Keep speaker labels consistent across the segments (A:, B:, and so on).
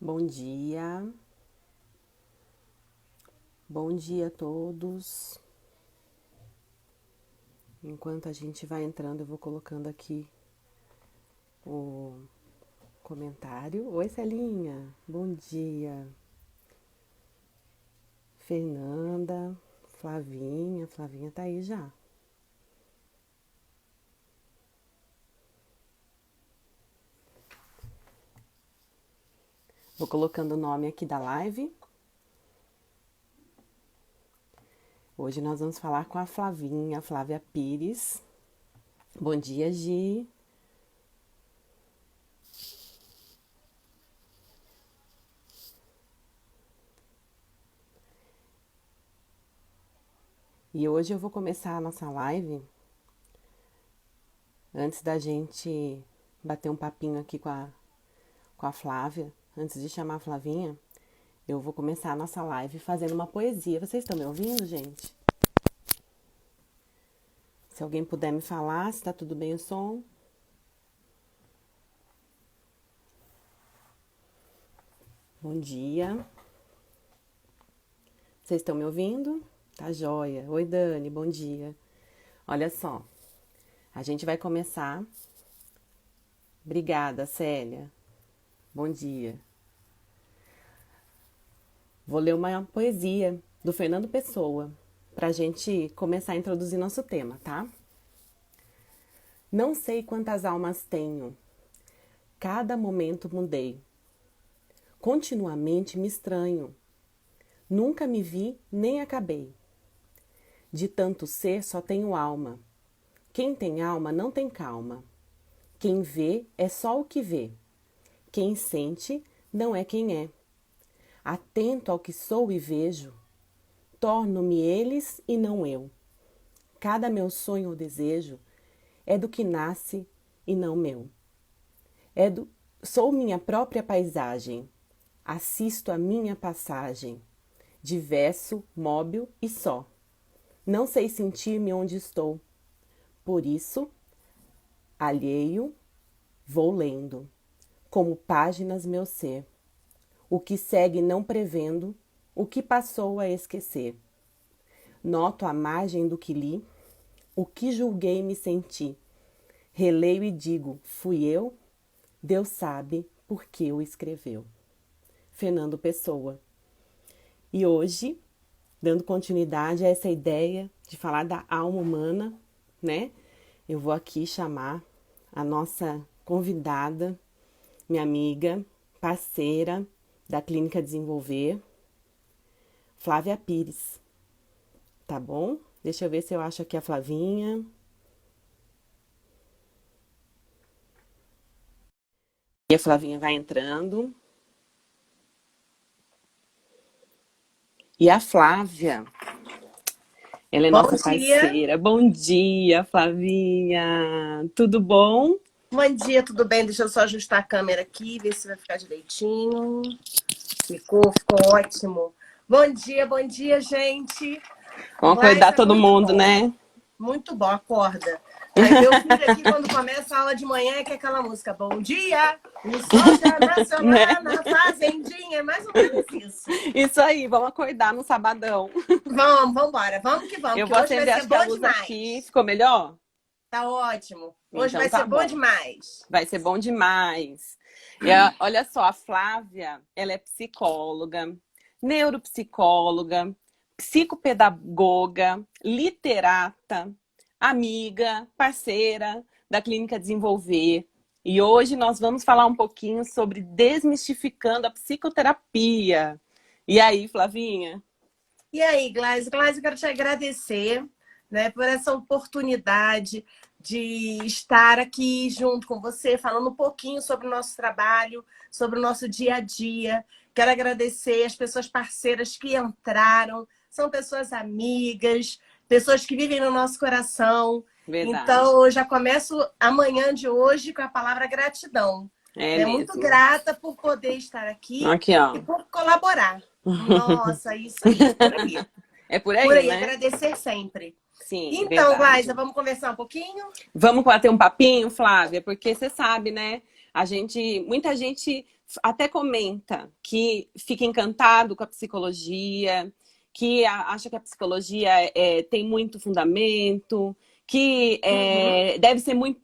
A: Bom dia a todos. Enquanto a gente vai entrando, eu vou colocando aqui o comentário. Oi, Celinha, bom dia. Fernanda, Flavinha tá aí já. Vou colocando o nome aqui da live. Hoje nós vamos falar com a Flavinha, a Flávia Pires. Bom dia, Gi. E hoje eu vou começar a nossa live. Antes da gente bater um papinho aqui com a Flávia, antes de chamar a Flavinha, eu vou começar a nossa live fazendo uma poesia. Vocês estão me ouvindo, gente? Se alguém puder me falar, se tá tudo bem o som. Bom dia. Vocês estão me ouvindo? Tá joia. Oi, Dani, bom dia. Olha só, a gente vai começar. Obrigada, Célia. Bom dia. Vou ler uma poesia do Fernando Pessoa, para a gente começar a introduzir nosso tema, tá? Não sei quantas almas tenho, cada momento mudei. Continuamente me estranho, nunca me vi nem acabei. De tanto ser só tenho alma, quem tem alma não tem calma. Quem vê é só o que vê, quem sente não é quem é. Atento ao que sou e vejo, torno-me eles e não eu. Cada meu sonho ou desejo é do que nasce e não meu. Sou minha própria paisagem, assisto a minha passagem, diverso, móvel e só. Não sei sentir-me onde estou, por isso, alheio, vou lendo, como páginas meu ser. O que segue não prevendo, o que passou a esquecer. Noto à margem do que li, o que julguei me senti. Releio e digo, fui eu? Deus sabe por que o escreveu. Fernando Pessoa. E hoje, dando continuidade a essa ideia de falar da alma humana, né? Eu vou aqui chamar a nossa convidada, minha amiga, parceira, da Clínica Desenvolver, Flávia Pires, tá bom? Deixa eu ver se eu acho aqui a Flavinha. E a Flavinha vai entrando. E a Flávia, ela é
B: Bom
A: nossa
B: dia.
A: parceira. Bom dia, Flavinha. Tudo bom?
B: Bom dia, tudo bem? Deixa eu só ajustar a câmera aqui, ver se vai ficar direitinho. Ficou ótimo. Bom dia, gente.
A: Vamos
B: Gleis,
A: acordar
B: é
A: todo
B: muito
A: mundo,
B: bom.
A: né?
B: Muito bom, acorda. Aí meu filho aqui, quando começa a aula de manhã, é que é aquela música, bom dia, o sol já nasceu
A: Né?
B: lá na fazendinha, é mais ou menos isso.
A: Isso aí, vamos acordar no sabadão.
B: Vamos embora, vamos que vamos,
A: Eu
B: que
A: vou
B: hoje vai
A: acender,
B: ser
A: acho que a
B: bom
A: luz aqui.
B: demais.
A: Ficou melhor?
B: Tá ótimo. Hoje
A: Então
B: vai
A: tá
B: ser bom
A: bom.
B: demais.
A: Vai ser bom demais. Olha só, a Flávia, ela é psicóloga, neuropsicóloga, psicopedagoga, literata, amiga, parceira da Clínica Desenvolver. E hoje nós vamos falar um pouquinho sobre desmistificando a psicoterapia. E aí, Flavinha?
B: E aí, Gleis? Gleis, eu quero te agradecer, né, por essa oportunidade de estar aqui junto com você, falando um pouquinho sobre o nosso trabalho, sobre o nosso dia a dia. Quero agradecer as pessoas parceiras que entraram, são pessoas amigas, pessoas que vivem no nosso coração.
A: Verdade.
B: Então, eu já começo amanhã de hoje com a palavra gratidão.
A: É
B: Né? Muito
A: mesmo.
B: grata por poder estar aqui
A: Aqui,
B: e
A: ó.
B: por colaborar. Nossa, isso aí, é por aí.
A: É por
B: Por
A: aí,
B: aí,
A: né?
B: agradecer sempre.
A: Sim,
B: Então, Glaisa,
A: verdade.
B: vamos conversar um pouquinho?
A: Vamos bater um papinho, Flávia, porque você sabe, né? Muita gente até comenta que fica encantado com a psicologia, que acha que a psicologia tem muito fundamento, que
B: Uhum.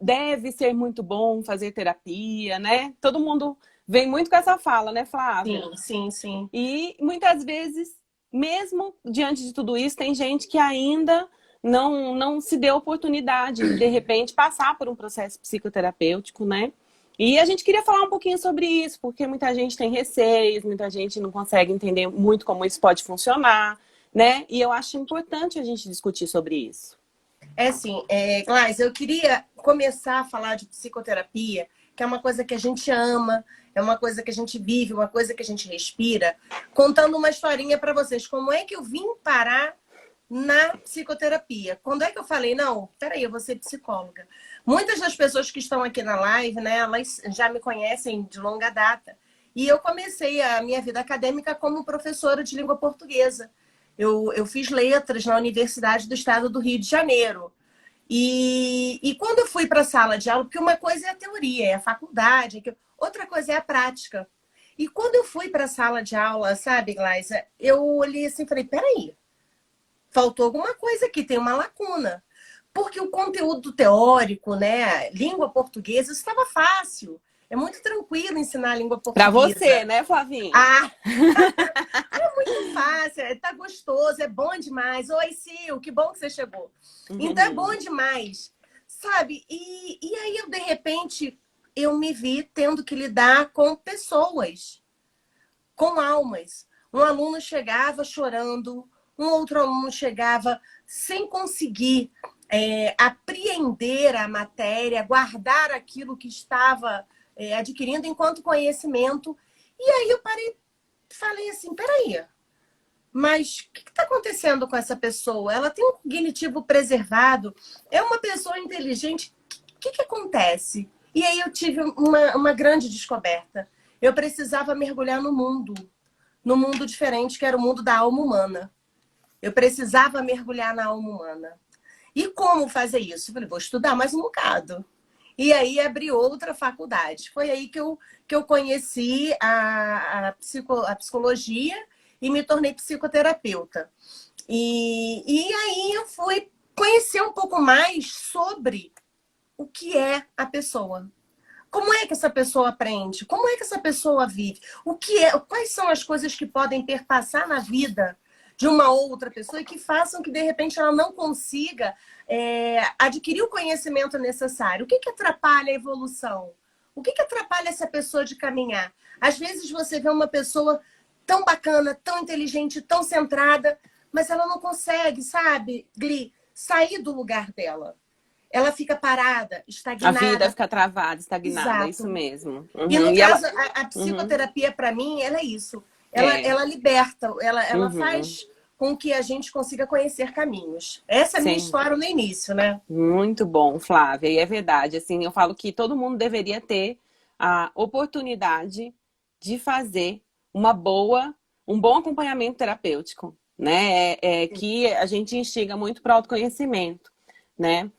A: deve ser muito bom fazer terapia, né? Todo mundo vem muito com essa fala, né, Flávia?
B: Sim, sim, sim.
A: E muitas vezes, mesmo diante de tudo isso, tem gente que ainda não se deu oportunidade de repente, passar por um processo psicoterapêutico, né? E a gente queria falar um pouquinho sobre isso, porque muita gente tem receios, muita gente não consegue entender muito como isso pode funcionar, né? E eu acho importante a gente discutir sobre isso.
B: É assim, Glais, eu queria começar a falar de psicoterapia, que é uma coisa que a gente ama, é uma coisa que a gente vive, uma coisa que a gente respira, contando uma historinha para vocês. Como é que eu vim parar na psicoterapia? Quando é que eu falei, não, peraí, eu vou ser psicóloga? Muitas das pessoas que estão aqui na live, né, elas já me conhecem de longa data. E eu comecei a minha vida acadêmica como professora de língua portuguesa. Eu fiz letras na Universidade do Estado do Rio de Janeiro. E quando eu fui para a sala de aula, porque uma coisa é a teoria, é a faculdade, outra coisa é a prática. E quando eu fui para a sala de aula, sabe, Glaisa, eu olhei assim e falei, peraí, faltou alguma coisa aqui, tem uma lacuna. Porque o conteúdo teórico, né, língua portuguesa, isso estava fácil. É muito tranquilo ensinar a língua
A: Para você,
B: portuguesa.
A: né, Flavinha?
B: Ah, muito fácil, tá gostoso, é bom demais. Oi, Sil, que bom que você chegou. Então é bom demais, sabe? E aí eu, de repente, eu me vi tendo que lidar com pessoas, com almas. Um aluno chegava chorando, um outro aluno chegava sem conseguir apreender a matéria, guardar aquilo que estava adquirindo enquanto conhecimento. E aí eu parei, falei assim, peraí, mas o que está acontecendo com essa pessoa? Ela tem um cognitivo preservado, é uma pessoa inteligente. O que acontece? E aí eu tive uma grande descoberta. Eu precisava mergulhar no mundo, num mundo diferente, que era o mundo da alma humana. Eu precisava mergulhar na alma humana. E como fazer isso? Eu falei, vou estudar mais um bocado. E aí abri outra faculdade. Foi aí que eu conheci a psicologia e me tornei psicoterapeuta. E aí eu fui conhecer um pouco mais sobre o que é a pessoa. Como é que essa pessoa aprende? Como é que essa pessoa vive? Quais são as coisas que podem perpassar na vida de uma outra pessoa e que façam que, de repente, ela não consiga adquirir o conhecimento necessário? O que atrapalha a evolução? O que atrapalha essa pessoa de caminhar? Às vezes você vê uma pessoa tão bacana, tão inteligente, tão centrada, mas ela não consegue, sabe, Gli, sair do lugar dela. Ela fica parada,
A: A vida
B: estagnada.
A: fica travada, estagnada, é isso
B: Exato.
A: mesmo.
B: E
A: Uhum.
B: no
A: E ela.
B: caso, a
A: Uhum.
B: psicoterapia, para mim, ela é isso.
A: É.
B: Ela liberta, ela
A: Uhum.
B: faz com que a gente consiga conhecer caminhos. Essa é a minha
A: Sim.
B: história no início, né?
A: Muito bom, Flávia. E é verdade. Assim, eu falo que todo mundo deveria ter a oportunidade de fazer um bom acompanhamento terapêutico, né? Que a gente instiga muito para o autoconhecimento, né?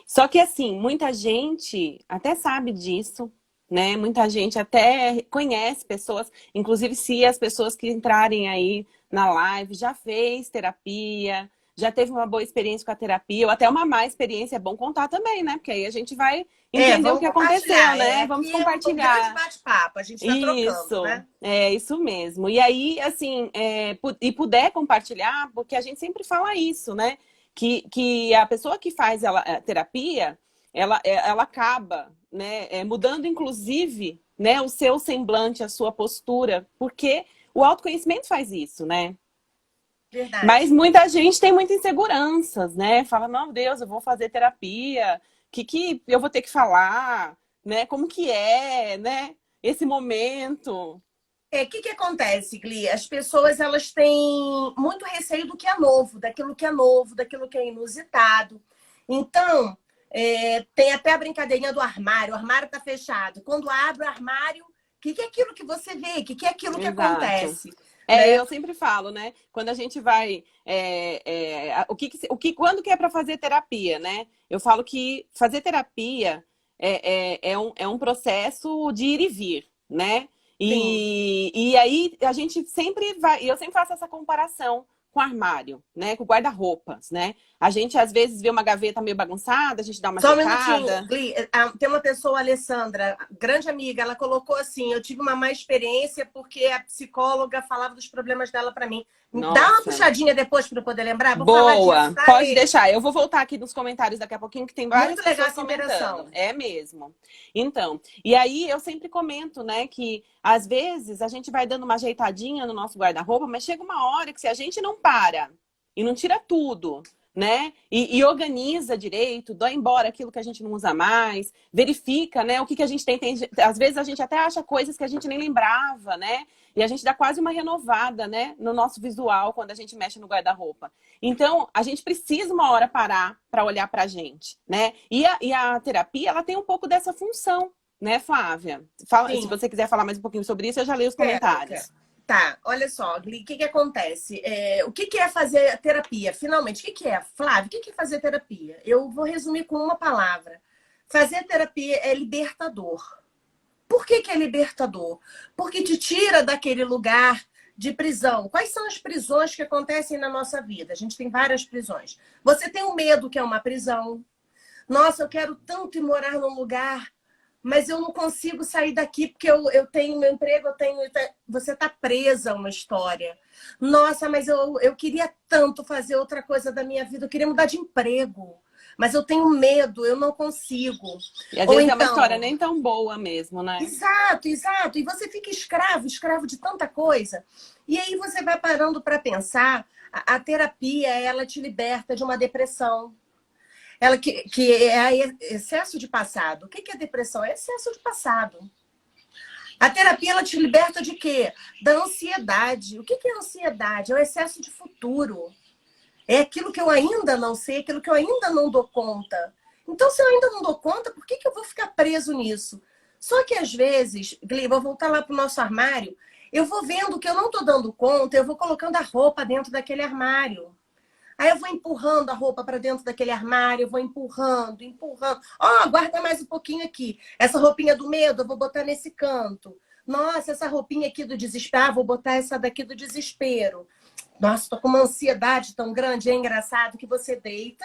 A: Só que assim, muita gente até sabe disso, né? Muita gente até conhece pessoas, inclusive se as pessoas que entrarem aí na live já fez terapia, já teve uma boa experiência com a terapia, ou até uma má experiência, é bom contar também, né? Porque aí a gente vai entender o
B: Vamos
A: que aconteceu,
B: compartilhar.
A: né? Vamos
B: Aqui é um grande
A: compartilhar.
B: bate-papo, a gente está trocando,
A: Isso,
B: né?
A: é isso mesmo. E aí, assim, e puder compartilhar, porque a gente sempre fala isso, né? Que a pessoa que faz a terapia, ela acaba, né, mudando, inclusive, né, o seu semblante, a sua postura, porque o autoconhecimento faz isso, né? Mas
B: Verdade.
A: muita gente tem muitas inseguranças, né? Fala, não, Deus, eu vou fazer terapia, que eu vou ter que falar, né? Como que é, né? Esse momento.
B: Que acontece, Gli? As pessoas elas têm muito receio do que é novo, daquilo que é inusitado. Então, tem até a brincadeirinha do armário. O armário está fechado. Quando abre o armário, o que é aquilo que você vê? O que é aquilo que
A: Exato.
B: acontece?
A: Eu
B: Né?
A: sempre falo, né? Quando a gente vai. Quando que é para fazer terapia, né? Eu falo que fazer terapia é um processo de ir e vir, né?
B: Sim.
A: E aí a gente sempre vai, eu sempre faço essa comparação com o armário, né? Com o guarda-roupas, né? A gente às vezes vê uma gaveta meio bagunçada, a gente dá uma
B: Só um minutinho,
A: ajeitada.
B: Gli. Tem uma pessoa, a Alessandra, grande amiga, ela colocou assim: eu tive uma má experiência porque a psicóloga falava dos problemas dela para mim. Dá uma
A: Nossa.
B: puxadinha depois para eu poder lembrar? Vou falar disso,
A: Boa,
B: tá,
A: pode
B: Lê?
A: deixar. Eu vou voltar aqui nos comentários daqui a pouquinho, que tem várias
B: Muito legal
A: pessoas
B: essa
A: comentando.
B: interação.
A: É mesmo. Então, e aí eu sempre comento, né, que às vezes a gente vai dando uma ajeitadinha no nosso guarda-roupa, mas chega uma hora que se a gente não para e não tira tudo, né, e organiza direito, dá embora aquilo que a gente não usa mais, verifica, né, o que a gente tem. Às vezes a gente até acha coisas que a gente nem lembrava, né? E a gente dá quase uma renovada, né, no nosso visual quando a gente mexe no guarda-roupa. Então, a gente precisa uma hora parar para olhar para a gente, né? E a terapia, ela tem um pouco dessa função, né, Flávia? Fala, se
B: Sim,
A: você quiser falar mais um pouquinho sobre isso, eu já leio os
B: quero.
A: comentários.
B: Tá, olha só, Gli, o que que acontece? O que que é fazer terapia? Finalmente, o que que é? Flávio, o que que é fazer terapia? Eu vou resumir com uma palavra. Fazer terapia é libertador. Por que que é libertador? Porque te tira daquele lugar de prisão. Quais são as prisões que acontecem na nossa vida? A gente tem várias prisões. Você tem o medo, que é uma prisão. Nossa, eu quero tanto ir morar num lugar, mas eu não consigo sair daqui porque eu tenho meu emprego, eu tenho. Você está presa a uma história. Nossa, mas eu queria tanto fazer outra coisa da minha vida, eu queria mudar de emprego, mas eu tenho medo, eu não consigo.
A: E às
B: Ou
A: vezes é uma história
B: então,
A: nem tão boa mesmo, né?
B: exato, exato. E você fica escravo, escravo de tanta coisa. E aí você vai parando para pensar, a terapia, ela te liberta de uma depressão. Ela que é excesso de passado. O que que é depressão? É excesso de passado. A terapia, ela te liberta de quê? Da ansiedade. O que que é ansiedade? É o excesso de futuro. É aquilo que eu ainda não sei, aquilo que eu ainda não dou conta. Então, se eu ainda não dou conta, por que que eu vou ficar preso nisso? Só que às vezes, Gli, vou voltar lá para o nosso armário, eu vou vendo que eu não estou dando conta, eu vou colocando a roupa dentro daquele armário. Aí eu vou empurrando a roupa para dentro daquele armário, eu vou empurrando, empurrando. Ó, oh, guarda mais um pouquinho aqui. Essa roupinha do medo, eu vou botar nesse canto. Nossa, essa roupinha aqui do desespero, vou botar essa daqui do desespero. Nossa, tô com uma ansiedade tão grande, é engraçado que você deita,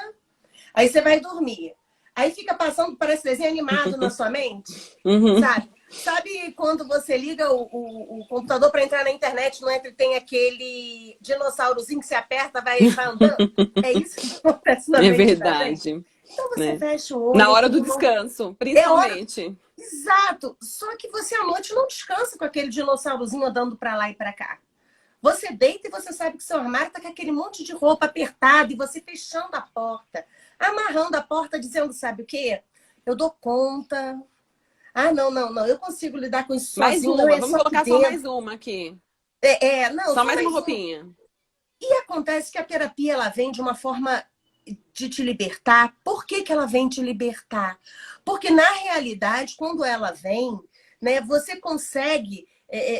B: aí você vai dormir. Aí fica passando, parece desenho animado na sua mente,
A: Uhum.
B: sabe? Sabe quando você liga o computador para entrar na internet, não entra e tem aquele dinossaurozinho que você aperta, vai andando? É isso que acontece na
A: É
B: mente da gente.
A: verdade,
B: Então você
A: né?
B: fecha o
A: Na
B: olho,
A: hora do
B: aquilo não...
A: descanso,
B: É hora...
A: principalmente.
B: Exato! Só que você à noite não descansa com aquele dinossaurozinho andando para lá e para cá. Você deita e você sabe que seu armário está com aquele monte de roupa apertada e você fechando a porta, amarrando a porta, dizendo, sabe o quê? Eu dou conta. Ah, não, não, não. Eu consigo lidar com isso
A: Mais
B: sozinho. Não
A: uma,
B: é
A: vamos
B: só aqui
A: colocar só
B: dentro.
A: mais uma aqui.
B: Não,
A: Só
B: só
A: mais uma
B: mais um.
A: roupinha.
B: E acontece que a terapia ela vem de uma forma de te libertar. Por que que ela vem te libertar? Porque na realidade, quando ela vem, né, você consegue,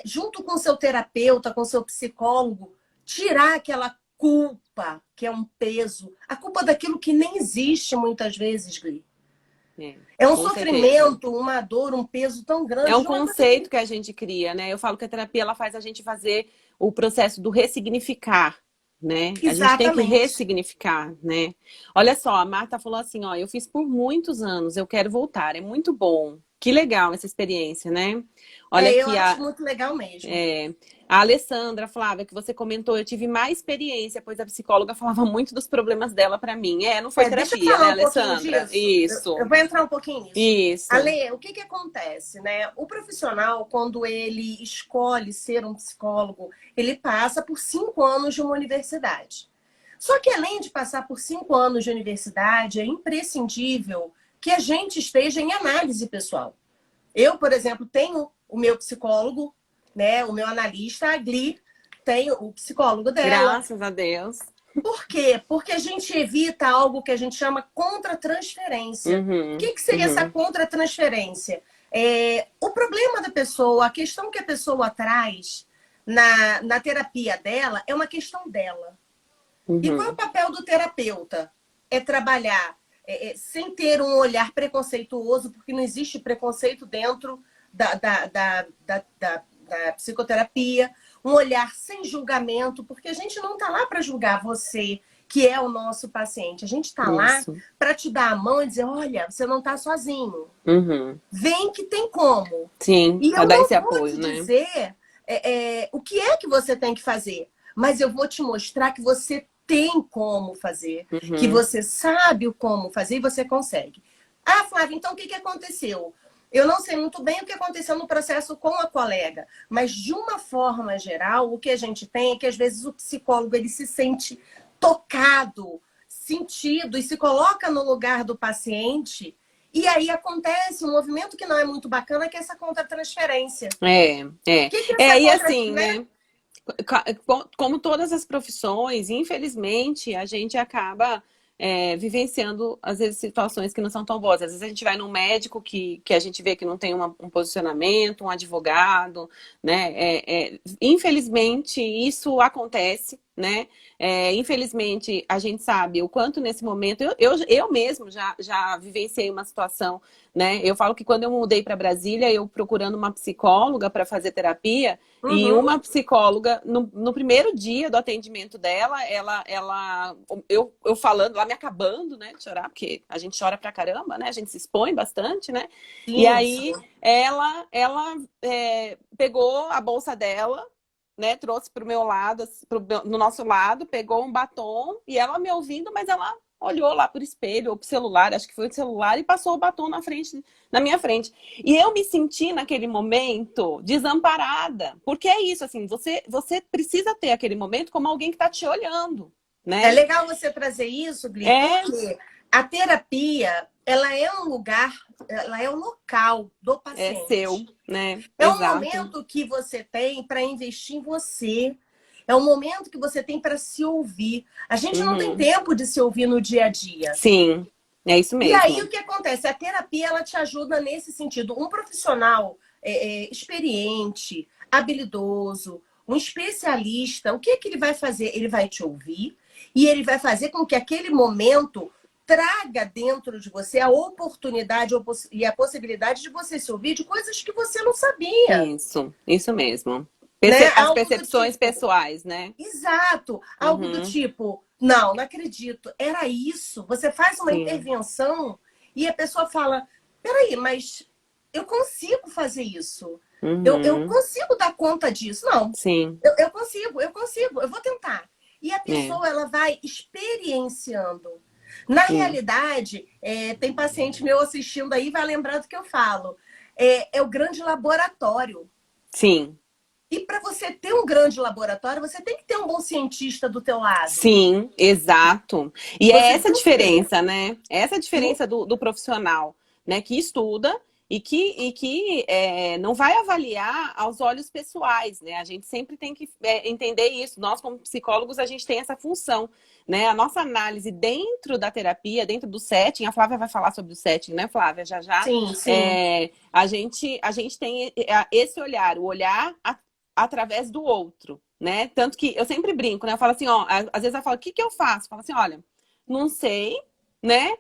B: junto com o seu terapeuta, com o seu psicólogo, tirar aquela culpa, que é um peso, a culpa daquilo que nem existe muitas vezes, Gui.
A: É,
B: É um
A: com certeza.
B: sofrimento, uma dor, um peso tão
A: É
B: grande
A: um
B: de uma coisa que...
A: conceito que a gente cria, né? Eu falo que a terapia ela faz a gente fazer o processo do ressignificar, né? A gente tem que
B: Exatamente.
A: ressignificar, né? Olha só, a Marta falou assim, ó, eu fiz por muitos anos, eu quero voltar, é muito bom. Que legal essa experiência, né? Olha
B: Eu
A: aqui
B: acho
A: a
B: muito legal mesmo.
A: a Alessandra, Flávia, que você comentou, eu tive mais experiência, pois a psicóloga falava muito dos problemas dela pra mim. Não foi
B: Deixa eu
A: terapia, né,
B: falar um pouquinho
A: Alessandra?
B: disso. Eu
A: Isso,
B: vou entrar um pouquinho nisso.
A: isso.
B: Ale, o que que acontece, né? O profissional, quando ele escolhe ser um psicólogo, ele passa por 5 anos de uma universidade. Só que além de passar por 5 anos de universidade, é imprescindível que a gente esteja em análise pessoal. Eu, por exemplo, tenho o meu psicólogo, né? O meu analista, a Gli, tem o psicólogo dela.
A: Graças a Deus.
B: Por quê? Porque a gente evita algo que a gente chama contratransferência. O
A: Uhum,
B: que seria essa
A: uhum,
B: contratransferência? O problema da pessoa, a questão que a pessoa traz na terapia dela é uma questão dela. E qual é o
A: uhum.
B: papel do terapeuta? É trabalhar. sem ter um olhar preconceituoso, porque não existe preconceito dentro da psicoterapia, um olhar sem julgamento, porque a gente não está lá para julgar você, que é o nosso paciente. A gente está lá
A: Isso.
B: para te dar a mão e dizer, olha, você não está sozinho.
A: Uhum.
B: Vem que tem como.
A: Sim,
B: E
A: para
B: eu
A: dar
B: não
A: esse
B: vou
A: apoio,
B: te
A: né?
B: dizer o que é que você tem que fazer, mas eu vou te mostrar que você tem como fazer, que
A: Uhum.
B: você sabe o como fazer e você consegue. Ah, Flávia, então o que aconteceu? Eu não sei muito bem o que aconteceu no processo com a colega, mas de uma forma geral, o que a gente tem é que às vezes o psicólogo ele se sente tocado, sentido e se coloca no lugar do paciente. E aí acontece um movimento que não é muito bacana, que é essa contra-transferência.
A: É,
B: O
A: é.
B: que é essa
A: É, e
B: contra,
A: assim,
B: né?
A: né? Como todas as profissões, infelizmente, a gente acaba vivenciando, às vezes, situações que não são tão boas. Às vezes a gente vai num médico que a gente vê que não tem um posicionamento, um advogado, né? Infelizmente, isso acontece, né? Infelizmente, a gente sabe o quanto nesse momento. Eu mesmo já vivenciei uma situação, né? Eu falo que quando eu mudei para Brasília, eu procurando uma psicóloga para fazer terapia. E
B: Uhum.
A: uma psicóloga, no primeiro dia do atendimento dela, eu falando, lá me acabando, né, de chorar, porque a gente chora pra caramba, né, a gente se expõe bastante, né, e
B: Sim,
A: aí ela pegou a bolsa dela, né, trouxe pro meu lado, no nosso lado, pegou um batom, e ela me ouvindo, mas ela olhou lá pro espelho, ou pro celular, acho que foi o celular, e passou o batom na minha frente. E eu me senti naquele momento desamparada, porque é isso, assim, você precisa ter aquele momento como alguém que está te olhando,
B: é
A: né?
B: legal você trazer isso, Gli,
A: É,
B: porque a terapia, ela é um lugar, ela é um local do
A: é seu,
B: paciente.
A: né?
B: É um
A: Exato.
B: momento que você tem para investir em você. É um momento que você tem para se ouvir. A gente não tem
A: Uhum.
B: tempo de se ouvir no dia a dia.
A: Sim, é isso
B: E aí
A: mesmo.
B: o que acontece? A terapia ela te ajuda nesse sentido. Um profissional experiente, habilidoso, um especialista, o que é que ele vai fazer? Ele vai te ouvir e ele vai fazer com que aquele momento traga dentro de você a oportunidade e a possibilidade de você se ouvir de coisas que você não sabia,
A: Isso mesmo.
B: né?
A: As
B: Algo do
A: percepções
B: tipo,
A: pessoais, né?
B: exato, algo do
A: Uhum.
B: tipo, não, não acredito, era isso. Você faz uma
A: Sim.
B: intervenção e a pessoa fala, peraí, mas eu consigo fazer isso. Eu
A: Uhum.
B: consigo dar conta disso. Não,
A: Sim.
B: eu consigo, eu vou tentar. E a
A: É.
B: pessoa, ela vai experienciando. Na
A: Sim.
B: realidade, tem paciente meu assistindo aí, vai lembrar do que eu falo. É o grande laboratório.
A: Sim.
B: E para você ter um grande laboratório, você tem que ter um bom cientista do teu lado.
A: Sim, exato. E é
B: Você
A: essa a
B: tem que ter.
A: diferença, né? É essa a
B: Sim.
A: diferença do profissional, né? Que estuda e que não vai avaliar aos olhos pessoais, né? A gente sempre tem que entender isso. Nós, como psicólogos, a gente tem essa função, né? A nossa análise dentro da terapia, dentro do setting, a Flávia vai falar sobre o setting, né, Flávia? Já já.
B: Sim, sim.
A: A gente tem esse olhar, o olhar através do outro, né? Tanto que eu sempre brinco, né? Eu falo assim, ó, às vezes eu falo, o que que eu faço? Eu falo assim, olha, não sei, né?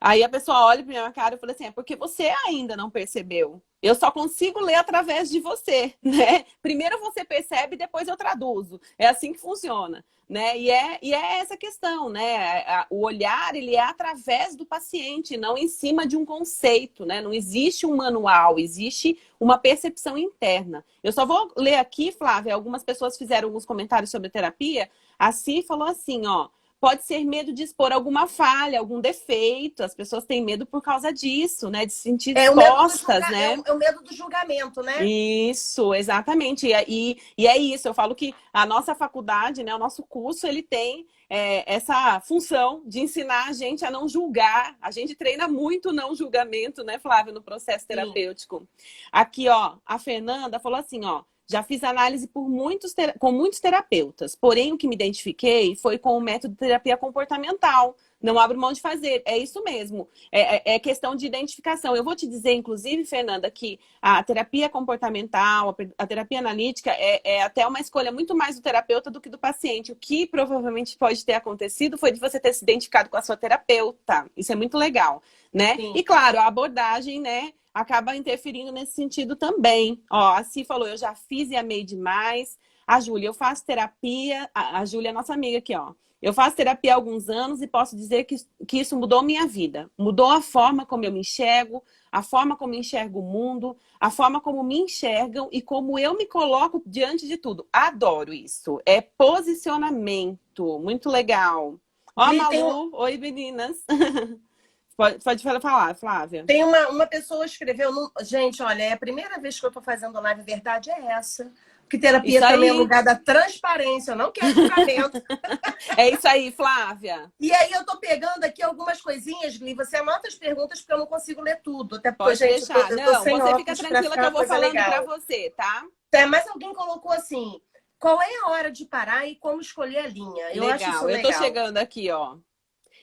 A: Aí a pessoa olha pra minha cara e fala assim, é porque você ainda não percebeu. Eu só consigo ler através de você, né? Primeiro você percebe, depois eu traduzo. É assim que funciona, né? E é essa questão, né? O olhar, ele é através do paciente, não em cima de um conceito, né? Não existe um manual, existe uma percepção interna. Eu só vou ler aqui, Flávia, algumas pessoas fizeram alguns comentários sobre terapia. A Si falou assim, ó, pode ser medo de expor alguma falha, algum defeito. As pessoas têm medo por causa disso, né? De se sentir
B: É o medo do
A: expostas, né?
B: é o medo do julgamento, né?
A: Isso, exatamente. E é isso, eu falo que a nossa faculdade, né, o nosso curso, ele tem essa função de ensinar a gente a não julgar. A gente treina muito o não julgamento, né, Flávia, no processo
B: Sim.
A: terapêutico. Aqui, ó, a Fernanda falou assim, ó, já fiz análise com muitos terapeutas, porém o que me identifiquei foi com o método de terapia comportamental, Não abro mão de fazer, é isso mesmo. É questão de identificação. Eu vou te dizer, inclusive, Fernanda, que a terapia comportamental, a terapia analítica é até uma escolha muito mais do terapeuta do que do paciente. O que provavelmente pode ter acontecido foi de você ter se identificado com a sua terapeuta. Isso é muito legal, né?
B: Sim.
A: E claro, a abordagem, né, acaba interferindo nesse sentido também. Ó, a Si falou, eu já fiz e amei demais. A Júlia, eu faço terapia. A Júlia é nossa amiga aqui, ó. Eu faço terapia há alguns anos e posso dizer que isso mudou minha vida. Mudou a forma como eu me enxergo, a forma como eu enxergo o mundo, a forma como me enxergam e como eu me coloco diante de tudo. Adoro isso. É posicionamento. Muito legal. Ó,
B: Gli,
A: Malu. Oi, meninas. Pode falar, Flávia.
B: tem uma pessoa escreveu... Gente, olha, é a primeira vez que eu tô fazendo live, a verdade é essa. Porque terapia
A: Isso
B: também é
A: aí.
B: lugar da transparência. Eu não quero julgamento.
A: É isso aí, Flávia.
B: E aí eu tô pegando aqui algumas coisinhas, Gli. Você anota as perguntas porque eu não consigo ler tudo. Até porque,
A: Pode
B: gente,
A: deixar.
B: eu tô
A: Não,
B: sem
A: você fica
B: óculos pra
A: tranquila
B: ficar
A: que eu
B: uma
A: vou
B: coisa
A: falando pra
B: legal.
A: você, tá?
B: Mas alguém colocou assim, qual é a hora de parar e como escolher a linha? Eu acho isso
A: Legal. Eu tô
B: legal.
A: chegando aqui, ó.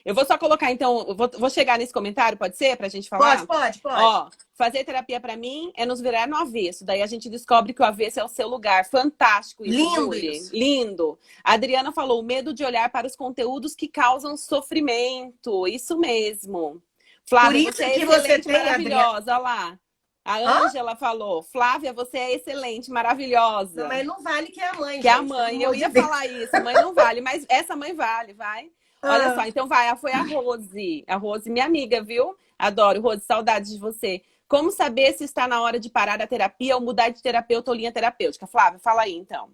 A: Eu vou só colocar, então, vou chegar nesse comentário, pode ser? Pra gente
B: Pode,
A: falar?
B: pode, pode.
A: Ó, fazer terapia pra mim é nos virar no avesso. Daí a gente descobre que o avesso é o seu lugar. Fantástico isso,
B: Lindo
A: Julie.
B: isso.
A: Lindo. A Adriana falou, o medo de olhar para os conteúdos que causam sofrimento. Isso mesmo.
B: Por
A: Flávia, você
B: isso
A: é
B: que você
A: excelente,
B: tem, Adriana.
A: maravilhosa. Olha lá. A
B: Hã?
A: Ângela falou, Flávia, você é excelente,
B: Não,
A: maravilhosa.
B: mas não vale que é a mãe,
A: Que é a
B: gente, pelo
A: mãe. Eu
B: amor de
A: ia
B: Deus.
A: falar isso, mãe não vale, mas essa mãe vale, vai. Olha só,
B: Ah,
A: então vai, foi a Rose. A Rose, minha amiga, viu? Adoro, Rose, saudades de você. Como saber se está na hora de parar a terapia ou mudar de terapeuta ou linha terapêutica? Flávia, fala aí, então.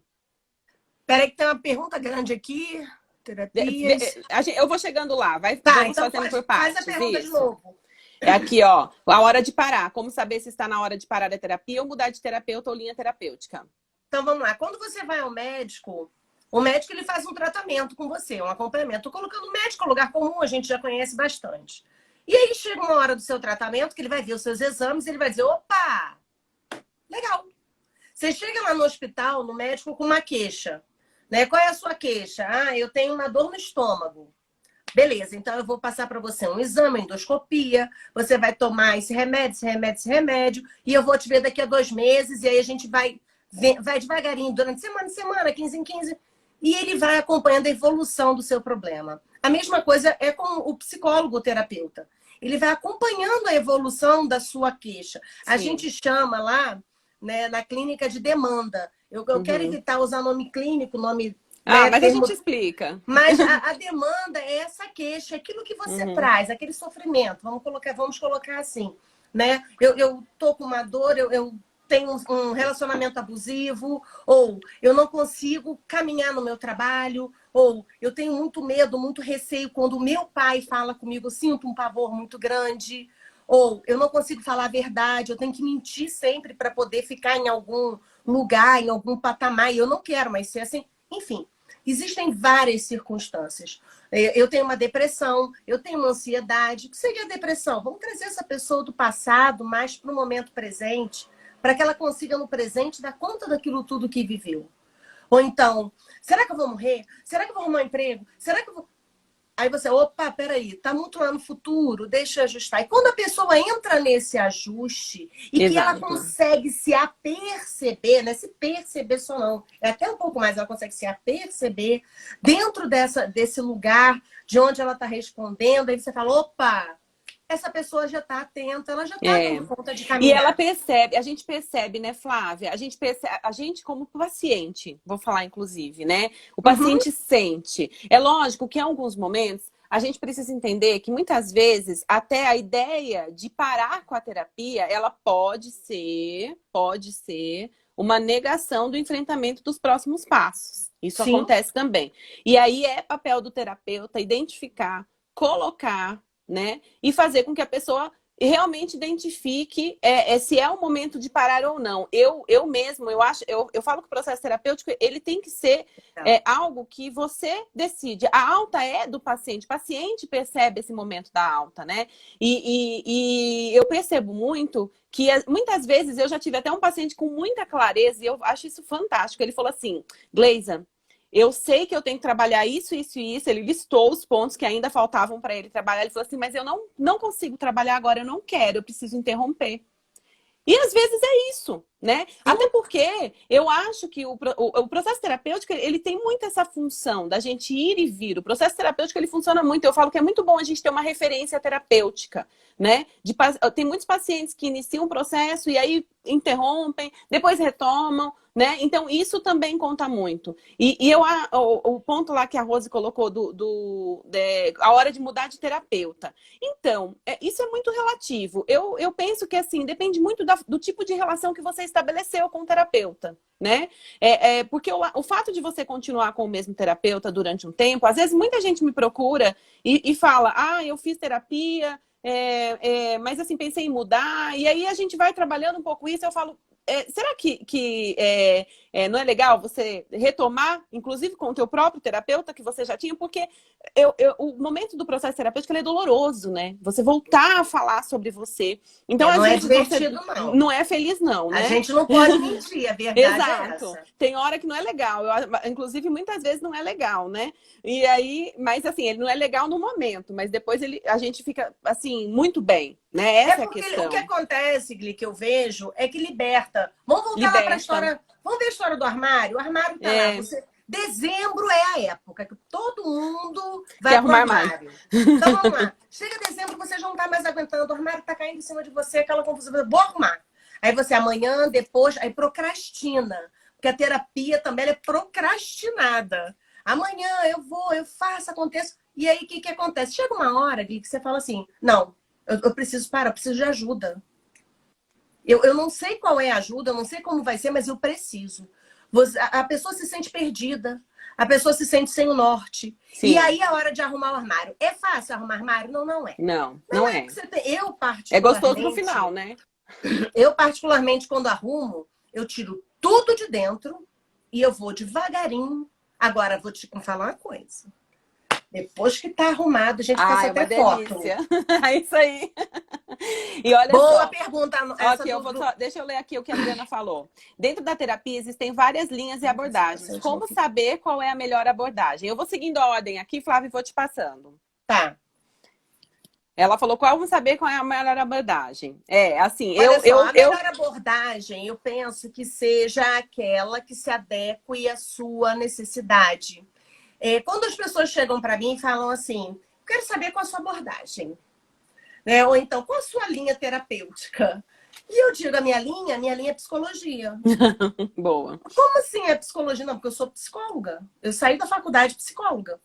B: peraí que tem uma pergunta grande aqui. Terapias.
A: Eu vou chegando lá,
B: Tá,
A: vamos
B: então
A: fazendo por
B: faz a
A: partes,
B: pergunta de
A: isso.
B: novo.
A: É aqui, ó, a hora de parar. Como saber se está na hora de parar a terapia ou mudar de terapeuta ou linha terapêutica?
B: Então vamos lá. Quando você vai ao médico, o médico ele faz um tratamento com você, um acompanhamento. Tô colocando médico em lugar comum, a gente já conhece bastante. E aí chega uma hora do seu tratamento que ele vai ver os seus exames e ele vai dizer: opa, legal. Você chega lá no hospital, no médico, com uma queixa. Né? Qual é a sua queixa? Ah, eu tenho uma dor no estômago. Beleza, então eu vou passar para você um exame, endoscopia. Você vai tomar esse remédio, esse remédio, esse remédio. E eu vou te ver daqui a 2 meses. E aí a gente vai devagarinho, durante semana em semana, 15 em 15. E ele vai acompanhando a evolução do seu problema. A mesma coisa é com o psicólogo, o terapeuta. Ele vai acompanhando a evolução da sua queixa. A
A: Sim.
B: gente chama lá, né, na clínica de demanda. Eu quero evitar usar nome clínico, nome...
A: Ah,
B: Né,
A: mas a
B: termo...
A: gente explica.
B: Mas a demanda é essa queixa, aquilo que você traz, aquele sofrimento. Vamos colocar assim, né? Eu tô com uma dor, eu tenho um relacionamento abusivo, ou eu não consigo caminhar no meu trabalho, ou eu tenho muito medo, muito receio quando o meu pai fala comigo, eu sinto um pavor muito grande, ou eu não consigo falar a verdade, eu tenho que mentir sempre para poder ficar em algum lugar, em algum patamar, e eu não quero mais ser assim. Enfim. Existem várias circunstâncias. Eu tenho uma depressão, eu tenho uma ansiedade. O que seria a depressão? Vamos trazer essa pessoa do passado mais para o momento presente, para que ela consiga no presente dar conta daquilo tudo que viveu. Ou então, será que eu vou morrer? Será que eu vou arrumar um emprego? Será que eu vou... Aí você, opa, peraí, tá muito lá no futuro, deixa eu ajustar. E quando a pessoa entra nesse ajuste e que ela
A: Exato.
B: consegue se aperceber, não é se perceber só não, é até um pouco mais, ela consegue se aperceber dentro desse lugar de onde ela está respondendo, aí você fala, opa, essa pessoa já está atenta, ela já está dando conta de
A: E
B: caminhar.
A: ela percebe, a gente percebe, né, Flávia? A gente percebe, a gente como paciente, vou falar inclusive, né? O paciente sente. É lógico que em alguns momentos a gente precisa entender que muitas vezes até a ideia de parar com a terapia, ela pode ser uma negação do enfrentamento dos próximos passos. Isso
B: Sim.
A: acontece também. E aí é papel do terapeuta identificar, colocar, né? E fazer com que a pessoa realmente identifique se é o momento de parar ou não. Eu mesmo, eu falo que o processo terapêutico, ele tem que ser algo que você decide. A alta é do paciente. O paciente percebe esse momento da alta, né? E eu percebo muito que muitas vezes eu já tive até um paciente com muita clareza e eu acho isso fantástico. Ele falou assim, Gleisa, eu sei que eu tenho que trabalhar isso, isso e isso. Ele listou os pontos que ainda faltavam para ele trabalhar. Ele falou assim, mas eu não consigo trabalhar agora, eu não quero, eu preciso interromper. E às vezes é isso, né? Até porque eu acho que o processo terapêutico, ele tem muito essa função da gente ir e vir. O processo terapêutico, ele funciona muito. Eu falo que é muito bom a gente ter uma referência terapêutica, né? Tem muitos pacientes que iniciam um processo e aí interrompem, depois retomam, né? Então, isso também conta muito. O ponto lá que a Rose colocou a hora de mudar de terapeuta. Então, isso é muito relativo. Eu penso que, assim, depende muito do tipo de relação que você estabeleceu com o terapeuta, né? Porque o fato de você continuar com o mesmo terapeuta durante um tempo, às vezes muita gente me procura e fala, eu fiz terapia, mas assim, pensei em mudar, e aí a gente vai trabalhando um pouco isso, eu falo, será que não é legal você retomar, inclusive com o teu próprio terapeuta que você já tinha? Porque o momento do processo terapêutico ele é doloroso, né? Você voltar a falar sobre você. Então, às
B: não é
A: vezes,
B: divertido,
A: não é feliz, não, né?
B: A gente não pode mentir, a verdade é essa.
A: Tem hora que não é legal. Inclusive, muitas vezes não é legal, né? E aí, mas assim, ele não é legal no momento, mas depois a gente fica, assim, muito bem, né? Essa é a questão.
B: O que acontece, Gli, que eu vejo, é que liberta. Vamos voltar lá para a história. Vamos ver a história do armário? O armário tá lá. Dezembro é a época que todo mundo vai pro armário. Então, vamos lá. Chega dezembro, você já não tá mais aguentando. O armário tá caindo em cima de você, aquela confusão. Vou arrumar. Aí você amanhã, depois, aí procrastina. Porque a terapia também é procrastinada. Amanhã eu faço, aconteço. E aí, o que acontece? Chega uma hora, Gui, que você fala assim, não, eu preciso parar, eu preciso de ajuda. Eu não sei qual é a ajuda, eu não sei como vai ser, mas eu preciso. A pessoa se sente perdida, a pessoa se sente sem o norte. Sim. E aí, a hora de arrumar o armário. É fácil arrumar armário? Não, não é.
A: Não é.
B: Eu, particularmente...
A: É gostoso no final, né?
B: Eu, particularmente, quando arrumo, eu tiro tudo de dentro e eu vou devagarinho. Agora, vou te falar uma coisa. Depois que tá arrumado, a gente passa até foto.
A: É isso aí. E olha
B: Boa pergunta.
A: Aqui, deixa eu ler aqui o que a Adriana falou. Dentro da terapia existem várias linhas e abordagens. Como saber qual é a melhor abordagem? Eu vou seguindo a ordem aqui, Flávia, e vou te passando.
B: Tá.
A: Ela falou como saber qual é a melhor abordagem. Assim,
B: a melhor abordagem, eu penso que seja aquela que se adeque à sua necessidade. Quando as pessoas chegam para mim e falam assim, quero saber qual a sua abordagem. Ou então, qual a sua linha terapêutica? E eu digo, a minha linha é psicologia.
A: Boa.
B: Como assim é psicologia? Não, porque eu sou psicóloga. Eu saí da faculdade de psicóloga.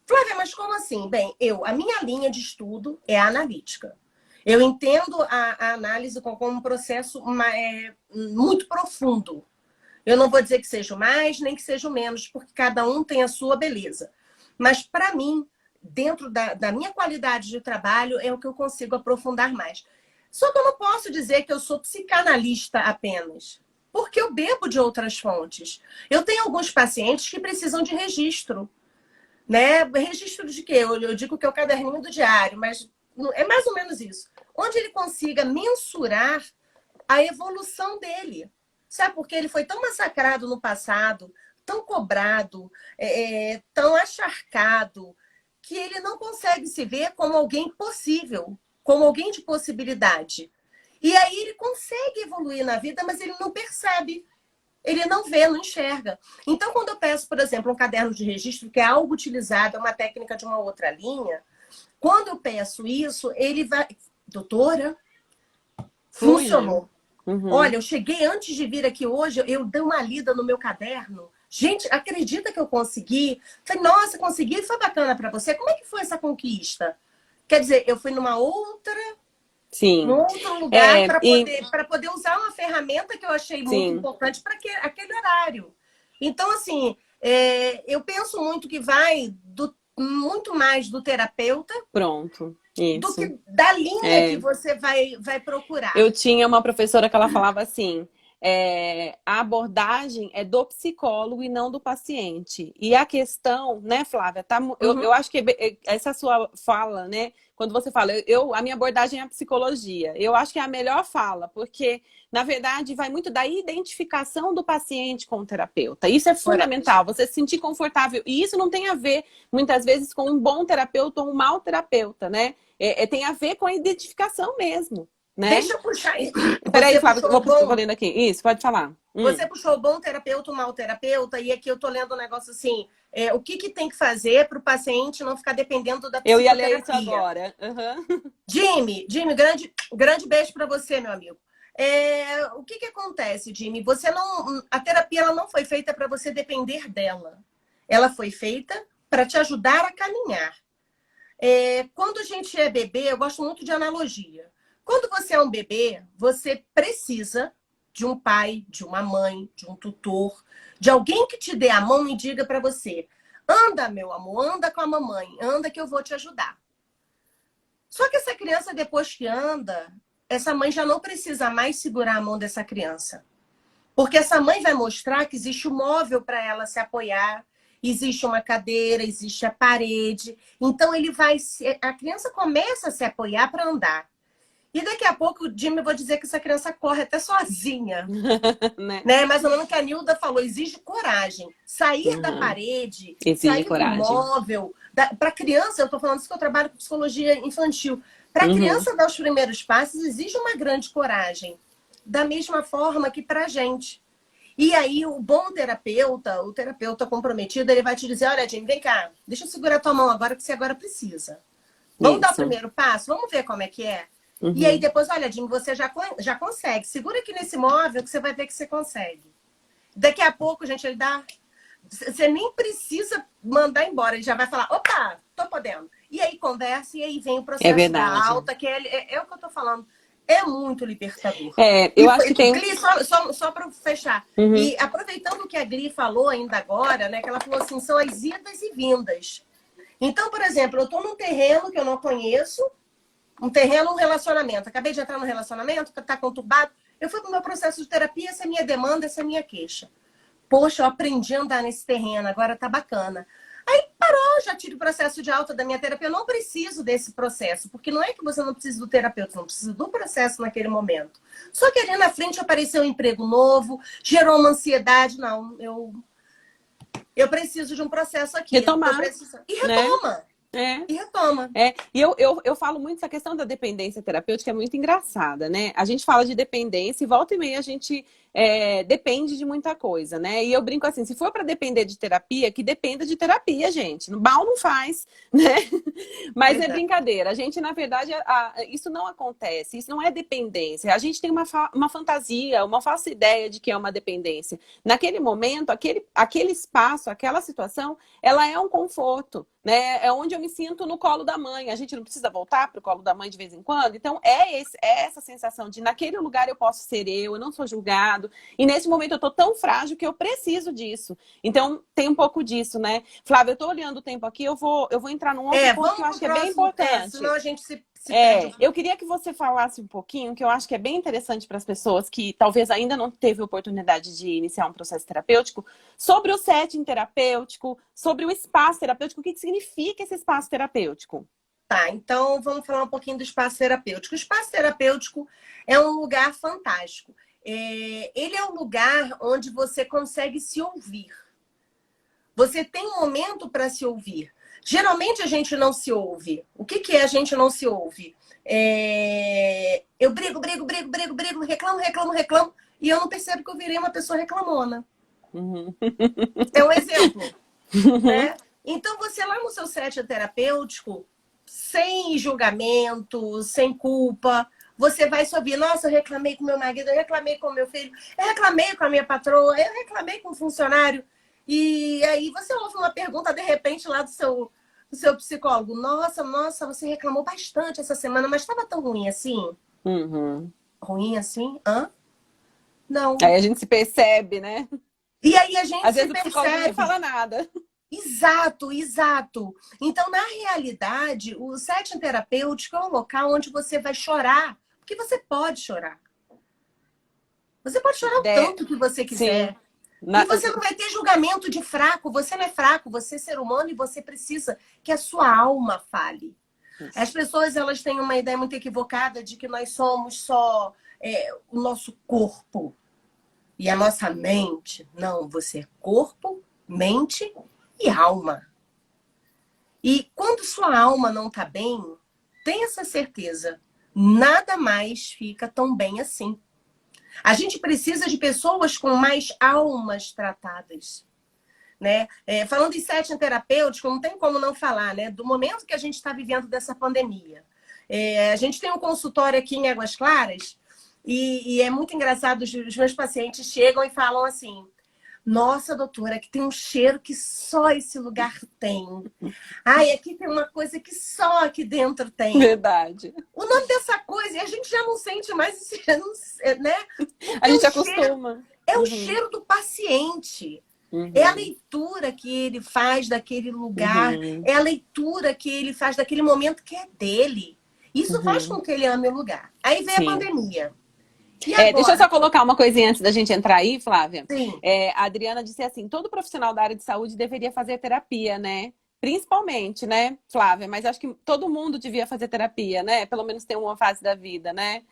B: Flávia, mas como assim? Bem, a minha linha de estudo é a analítica. Eu entendo a análise como um processo muito profundo. Eu não vou dizer que seja o mais, nem que seja o menos, porque cada um tem a sua beleza. Mas, para mim, dentro da minha qualidade de trabalho, é o que eu consigo aprofundar mais. Só que eu não posso dizer que eu sou psicanalista apenas, porque eu bebo de outras fontes. Eu tenho alguns pacientes que precisam de registro. Né? Registro de quê? Eu digo que é o caderninho do diário, mas é mais ou menos isso. Onde ele consiga mensurar a evolução dele. Sabe, porque ele foi tão massacrado no passado, tão cobrado, tão acharcado, que ele não consegue se ver como alguém possível, como alguém de possibilidade. E aí ele consegue evoluir na vida, mas ele não percebe. Ele não vê, não enxerga. Então, quando eu peço, por exemplo, um caderno de registro, que é algo utilizado, é uma técnica de uma outra linha, quando eu peço isso, ele vai... Doutora, funcionou. Uhum. Olha, eu cheguei antes de vir aqui hoje, eu dei uma lida no meu caderno. Gente, acredita que eu consegui? Falei, nossa, consegui, foi bacana para você. Como é que foi essa conquista? Quer dizer, eu fui num outro lugar para poder usar uma ferramenta que eu achei muito importante para aquele horário. Então, assim, eu penso muito que vai muito mais do terapeuta.
A: Pronto. Isso.
B: Do que da linha que você vai procurar.
A: Eu tinha uma professora que ela falava assim, a abordagem é do psicólogo e não do paciente. E a questão, né, Flávia, eu acho que essa sua fala, né, quando você fala, a minha abordagem é a psicologia, eu acho que é a melhor fala, porque, na verdade, vai muito da identificação do paciente com o terapeuta. Isso é fundamental, você se sentir confortável. E isso não tem a ver, muitas vezes, com um bom terapeuta ou um mau terapeuta, né? Tem a ver com a identificação mesmo, né?
B: Deixa eu puxar.
A: Peraí, Flávia, vou lendo aqui. Isso, pode falar.
B: Você puxou bom terapeuta, o mau terapeuta, e aqui eu tô lendo um negócio assim, o que que tem que fazer para o paciente não ficar dependendo da psicoterapia.
A: Eu ia ler isso agora.
B: Jimmy, grande beijo para você, meu amigo. O que que acontece, Jimmy? A terapia ela não foi feita para você depender dela. Ela foi feita para te ajudar a caminhar. Quando a gente é bebê, eu gosto muito de analogia. Quando você é um bebê, você precisa de um pai, de uma mãe, de um tutor, de alguém que te dê a mão e diga para você: anda, meu amor, anda com a mamãe, anda que eu vou te ajudar. Só que essa criança, depois que anda, essa mãe já não precisa mais segurar a mão dessa criança. Porque essa mãe vai mostrar que existe um móvel para ela se apoiar, existe uma cadeira, existe a parede. Então a criança começa a se apoiar para andar. E daqui a pouco, o Jimmy, eu vou dizer que essa criança corre até sozinha. né? Mais ou menos o que a Nilda falou, exige coragem. Sair da parede, sair do móvel. Para criança, eu estou falando isso que eu trabalho com psicologia infantil. Para criança dar os primeiros passos, exige uma grande coragem. Da mesma forma que para a gente. E aí, o bom terapeuta, o terapeuta comprometido, ele vai te dizer: olha, Jimmy, vem cá, deixa eu segurar tua mão agora, que você agora precisa. Vamos dar o primeiro passo? Vamos ver como é que é? E aí depois, olha, Jim, você já consegue. Segura aqui nesse móvel que você vai ver que você consegue. Daqui a pouco, gente, ele dá... Você nem precisa mandar embora. Ele já vai falar: opa, tô podendo. E aí conversa, e aí vem o processo da alta, que é o que eu tô falando. É muito libertador.
A: Eu acho que tem...
B: Gli, só para fechar. E aproveitando o que a Gli falou ainda agora, né? Que ela falou assim, são as idas e vindas. Então, por exemplo, eu tô num terreno que eu não conheço, um terreno, um relacionamento. Acabei de entrar no relacionamento, tá conturbado. Eu fui pro meu processo de terapia, essa é a minha demanda, essa é a minha queixa. Poxa, eu aprendi a andar nesse terreno, agora tá bacana. Aí parou, já tive o processo de alta da minha terapia. Eu não preciso desse processo, porque não é que você não precisa do terapeuta, você não precisa do processo naquele momento. Só que ali na frente apareceu um emprego novo, gerou uma ansiedade. Não, eu preciso de um processo aqui.
A: Retomar.
B: E retoma.
A: Né?
B: E retoma.
A: E eu falo muito essa questão da dependência terapêutica, é muito engraçada, né? A gente fala de dependência e volta e meia a gente depende de muita coisa, né? E eu brinco assim, se for para depender de terapia, que dependa de terapia, gente. Mal não faz, né? Mas é brincadeira. A gente, na verdade, isso não acontece, isso não é dependência. A gente tem uma fantasia, uma falsa ideia de que é uma dependência. Naquele momento, aquele espaço, aquela situação, ela é um conforto, né? É onde eu me sinto no colo da mãe. A gente não precisa voltar para o colo da mãe de vez em quando. Então, é essa sensação de naquele lugar eu posso ser eu não sou julgado. E nesse momento eu tô tão frágil que eu preciso disso. Então, tem um pouco disso, né? Flávia, eu tô olhando o tempo aqui, eu vou entrar num outro ponto que eu acho que é bem importante.
B: Senão a gente se
A: eu queria que você falasse um pouquinho, que eu acho que é bem interessante para as pessoas que talvez ainda não teve oportunidade de iniciar um processo terapêutico, sobre o setting terapêutico, sobre o espaço terapêutico, o que significa esse espaço terapêutico?
B: Tá, então vamos falar um pouquinho do espaço terapêutico. O espaço terapêutico é um lugar fantástico. Ele é um lugar onde você consegue se ouvir. Você tem um momento para se ouvir. Geralmente a gente não se ouve. O que é a gente não se ouve? Eu brigo, reclamo, e eu não percebo que eu virei uma pessoa reclamona. É um exemplo. Né? Então, você lá no seu set terapêutico, sem julgamento, sem culpa, você vai se ouvir: nossa, eu reclamei com meu marido, eu reclamei com meu filho, eu reclamei com a minha patroa, eu reclamei com o funcionário. E aí você ouve uma pergunta, de repente, lá do seu psicólogo: nossa, você reclamou bastante essa semana, mas estava tão ruim assim? Ruim assim? Não.
A: Aí a gente se percebe, né?
B: E aí a gente
A: às
B: se
A: vezes o psicólogo não fala nada.
B: Exato. Então, na realidade, o setting terapêutico é um local onde você vai chorar, porque você pode chorar. Você pode chorar o tanto que você quiser.
A: Sim.
B: E você não vai ter julgamento de fraco. Você não é fraco, você é ser humano e você precisa que a sua alma fale.
A: Isso.
B: As pessoas, elas têm uma ideia muito equivocada de que nós somos só o nosso corpo e a nossa mente. Não, você é corpo, mente e alma. E quando sua alma não está bem, tenha essa certeza, nada mais fica tão bem assim. A gente precisa de pessoas com mais almas tratadas. Né? Falando em setting terapêutico, não tem como não falar, né? Do momento que a gente está vivendo dessa pandemia. A gente tem um consultório aqui em Águas Claras e é muito engraçado, os meus pacientes chegam e falam assim: nossa, doutora, aqui tem um cheiro que só esse lugar tem. Ai, aqui tem uma coisa que só aqui dentro tem.
A: Verdade.
B: O nome dessa coisa, e a gente já não sente mais esse cheiro, né?
A: A gente acostuma.
B: É o cheiro do paciente.
A: Uhum.
B: É a leitura que ele faz daquele lugar.
A: Uhum.
B: É a leitura que ele faz daquele momento que é dele. Isso faz com que ele ame o lugar. Aí vem a pandemia.
A: Deixa eu só colocar uma coisinha antes da gente entrar aí, Flávia.
B: Sim.
A: A Adriana disse assim, todo profissional da área de saúde deveria fazer terapia, né? Principalmente, né, Flávia? Mas acho que todo mundo devia fazer terapia, né? Pelo menos tem uma fase da vida, né? Sim.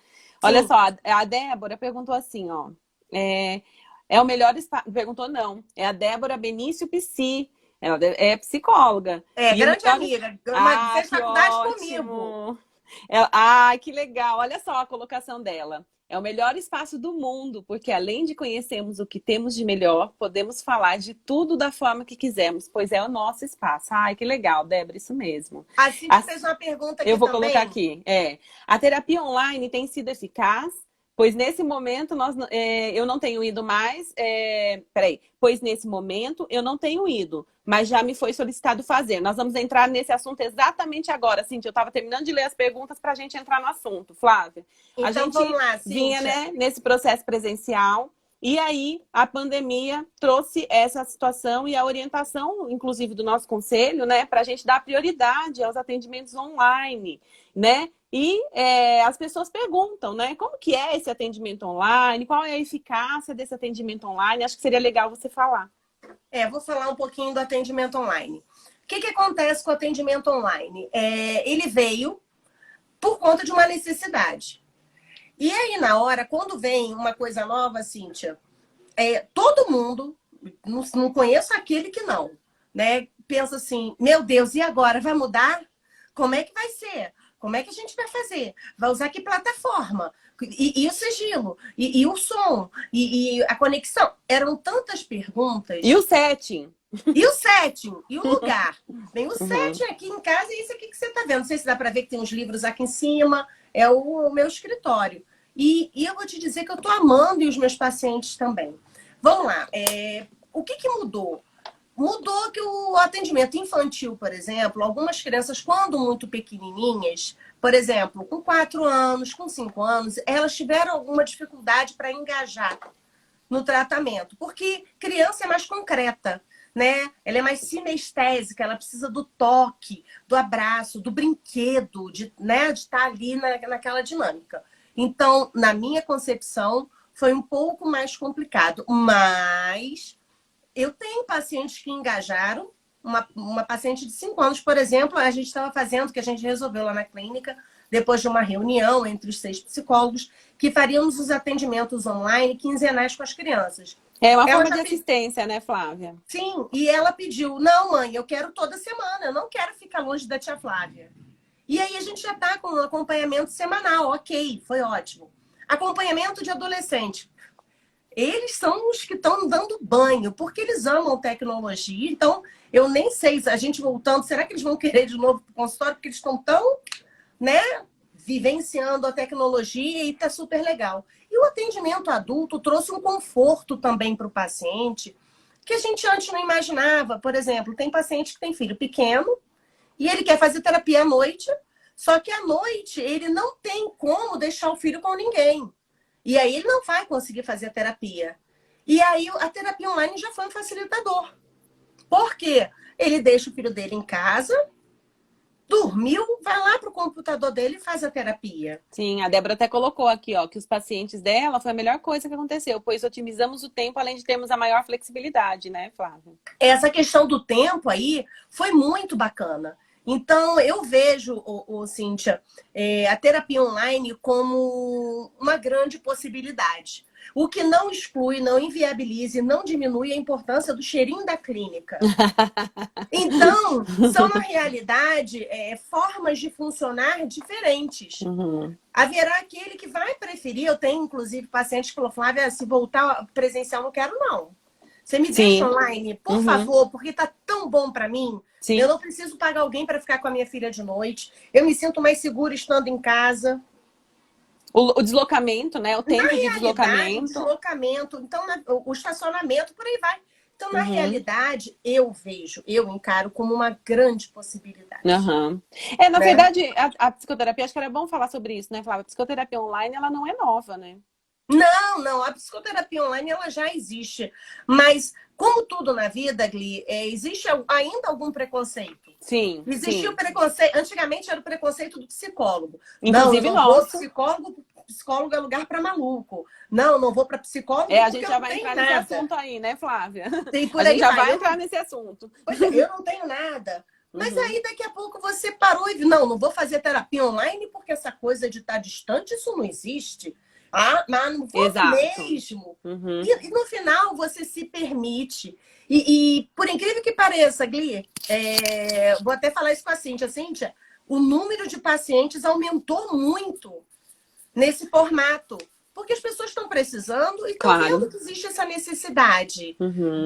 A: Olha só, a Débora perguntou assim, ó. É o melhor espaço... Perguntou não. É a Débora Benício Psi. Ela é psicóloga.
B: Grande amiga. Fez faculdade comigo.
A: Que legal. Olha só a colocação dela. É o melhor espaço do mundo, porque além de conhecermos o que temos de melhor, podemos falar de tudo da forma que quisermos, pois é o nosso espaço. Ai, que legal, Débora, isso mesmo.
B: A Cíntia fez uma pergunta aqui.
A: Eu vou
B: também
A: colocar aqui. A terapia online tem sido eficaz? Pois nesse momento eu não tenho ido mais. Pois nesse momento eu não tenho ido, mas já me foi solicitado fazer. Nós vamos entrar nesse assunto exatamente agora. Cíntia, eu estava terminando de ler as perguntas para a gente entrar no assunto, Flávia.
B: Então,
A: a gente
B: vamos lá,
A: vinha, né, nesse processo presencial. E aí, a pandemia trouxe essa situação e a orientação, inclusive, do nosso conselho, né, para a gente dar prioridade aos atendimentos online, né? E as pessoas perguntam, né? Como que é esse atendimento online? Qual é a eficácia desse atendimento online? Acho que seria legal você falar.
B: Vou falar um pouquinho do atendimento online. O que acontece com o atendimento online? Ele veio por conta de uma necessidade. E aí, na hora, quando vem uma coisa nova, Cíntia, todo mundo, não conheço aquele que não, né? Pensa assim, meu Deus, e agora? Vai mudar? Como é que vai ser? Como é que a gente vai fazer? Vai usar que plataforma? E o sigilo? E o som? E a conexão? Eram tantas perguntas.
A: E o setting?
B: E o setting? E o lugar? Bem, o setting aqui em casa é isso aqui que você está vendo. Não sei se dá para ver que tem uns livros aqui em cima. É o meu escritório. E eu vou te dizer que eu estou amando e os meus pacientes também. Vamos lá. O que mudou? Mudou que o atendimento infantil, por exemplo, algumas crianças, quando muito pequenininhas, por exemplo, com 4 anos, com 5 anos, elas tiveram alguma dificuldade para engajar no tratamento, porque criança é mais concreta, né? Ela é mais sinestésica, ela precisa do toque, do abraço, do brinquedo, de estar ali naquela dinâmica. Então, na minha concepção, foi um pouco mais complicado, mas eu tenho pacientes que engajaram. Uma paciente de 5 anos, por exemplo, a gente estava fazendo, que a gente resolveu lá na clínica, depois de uma reunião entre os 6 psicólogos, que faríamos os atendimentos online quinzenais com as crianças.
A: É uma forma de assistência, né, Flávia?
B: Sim, e ela pediu, não, mãe, eu quero toda semana, eu não quero ficar longe da tia Flávia. E aí a gente já está com um acompanhamento semanal, ok, foi ótimo. Acompanhamento de adolescente. Eles são os que estão dando banho, porque eles amam tecnologia. Então, eu nem sei, a gente voltando, será que eles vão querer de novo para o consultório? Porque eles estão tão, né, vivenciando a tecnologia e está super legal. E o atendimento adulto trouxe um conforto também para o paciente, que a gente antes não imaginava. Por exemplo, tem paciente que tem filho pequeno e ele quer fazer terapia à noite, só que à noite ele não tem como deixar o filho com ninguém. E aí ele não vai conseguir fazer a terapia. E aí a terapia online já foi um facilitador. Por quê? Ele deixa o filho dele em casa Dormiu, vai lá para o computador dele e faz a terapia.
A: Sim, a Débora até colocou aqui, ó, que os pacientes dela foi a melhor coisa que aconteceu, pois otimizamos o tempo, além de termos a maior flexibilidade, né, Flávia?
B: Essa questão do tempo aí foi muito bacana. Então, eu vejo, Cíntia, a terapia online como uma grande possibilidade. O que não exclui, não inviabiliza e não diminui a importância do cheirinho da clínica. Então, são, na realidade, formas de funcionar diferentes.
A: Uhum.
B: Haverá aquele que vai preferir, eu tenho, inclusive, pacientes que falam, Flávia, se voltar presencial, não quero, não. Você me deixa online, por favor, porque tá tão bom para mim.
A: Sim.
B: Eu não preciso pagar alguém para ficar com a minha filha de noite. Eu me sinto mais segura estando em casa.
A: O deslocamento, né? O tempo de deslocamento.
B: O deslocamento, então, o estacionamento, por aí vai. Então, na realidade, eu encaro como uma grande possibilidade.
A: Na verdade, a psicoterapia, acho que era bom falar sobre isso, né, Flávia? A psicoterapia online, ela não é nova, né?
B: Não, a psicoterapia online ela já existe. Mas, como tudo na vida, Gli, existe ainda algum preconceito?
A: Sim.
B: Existia o preconceito. Antigamente era o preconceito do psicólogo.
A: Inclusive,
B: não vou psicólogo é lugar para maluco. Não vou para psicólogo.
A: A gente já vai entrar nesse assunto aí, né, Flávia?
B: A gente já
A: vai entrar nesse assunto.
B: Pois é, eu não tenho nada. Mas aí daqui a pouco você parou e não vou fazer terapia online porque essa coisa de estar distante, isso não existe. Mas não vou mesmo. E no final você se permite. E por incrível que pareça, Gli, vou até falar isso com a Cíntia. Cíntia, o número de pacientes aumentou muito nesse formato. Porque as pessoas estão precisando e estão vendo que existe essa necessidade.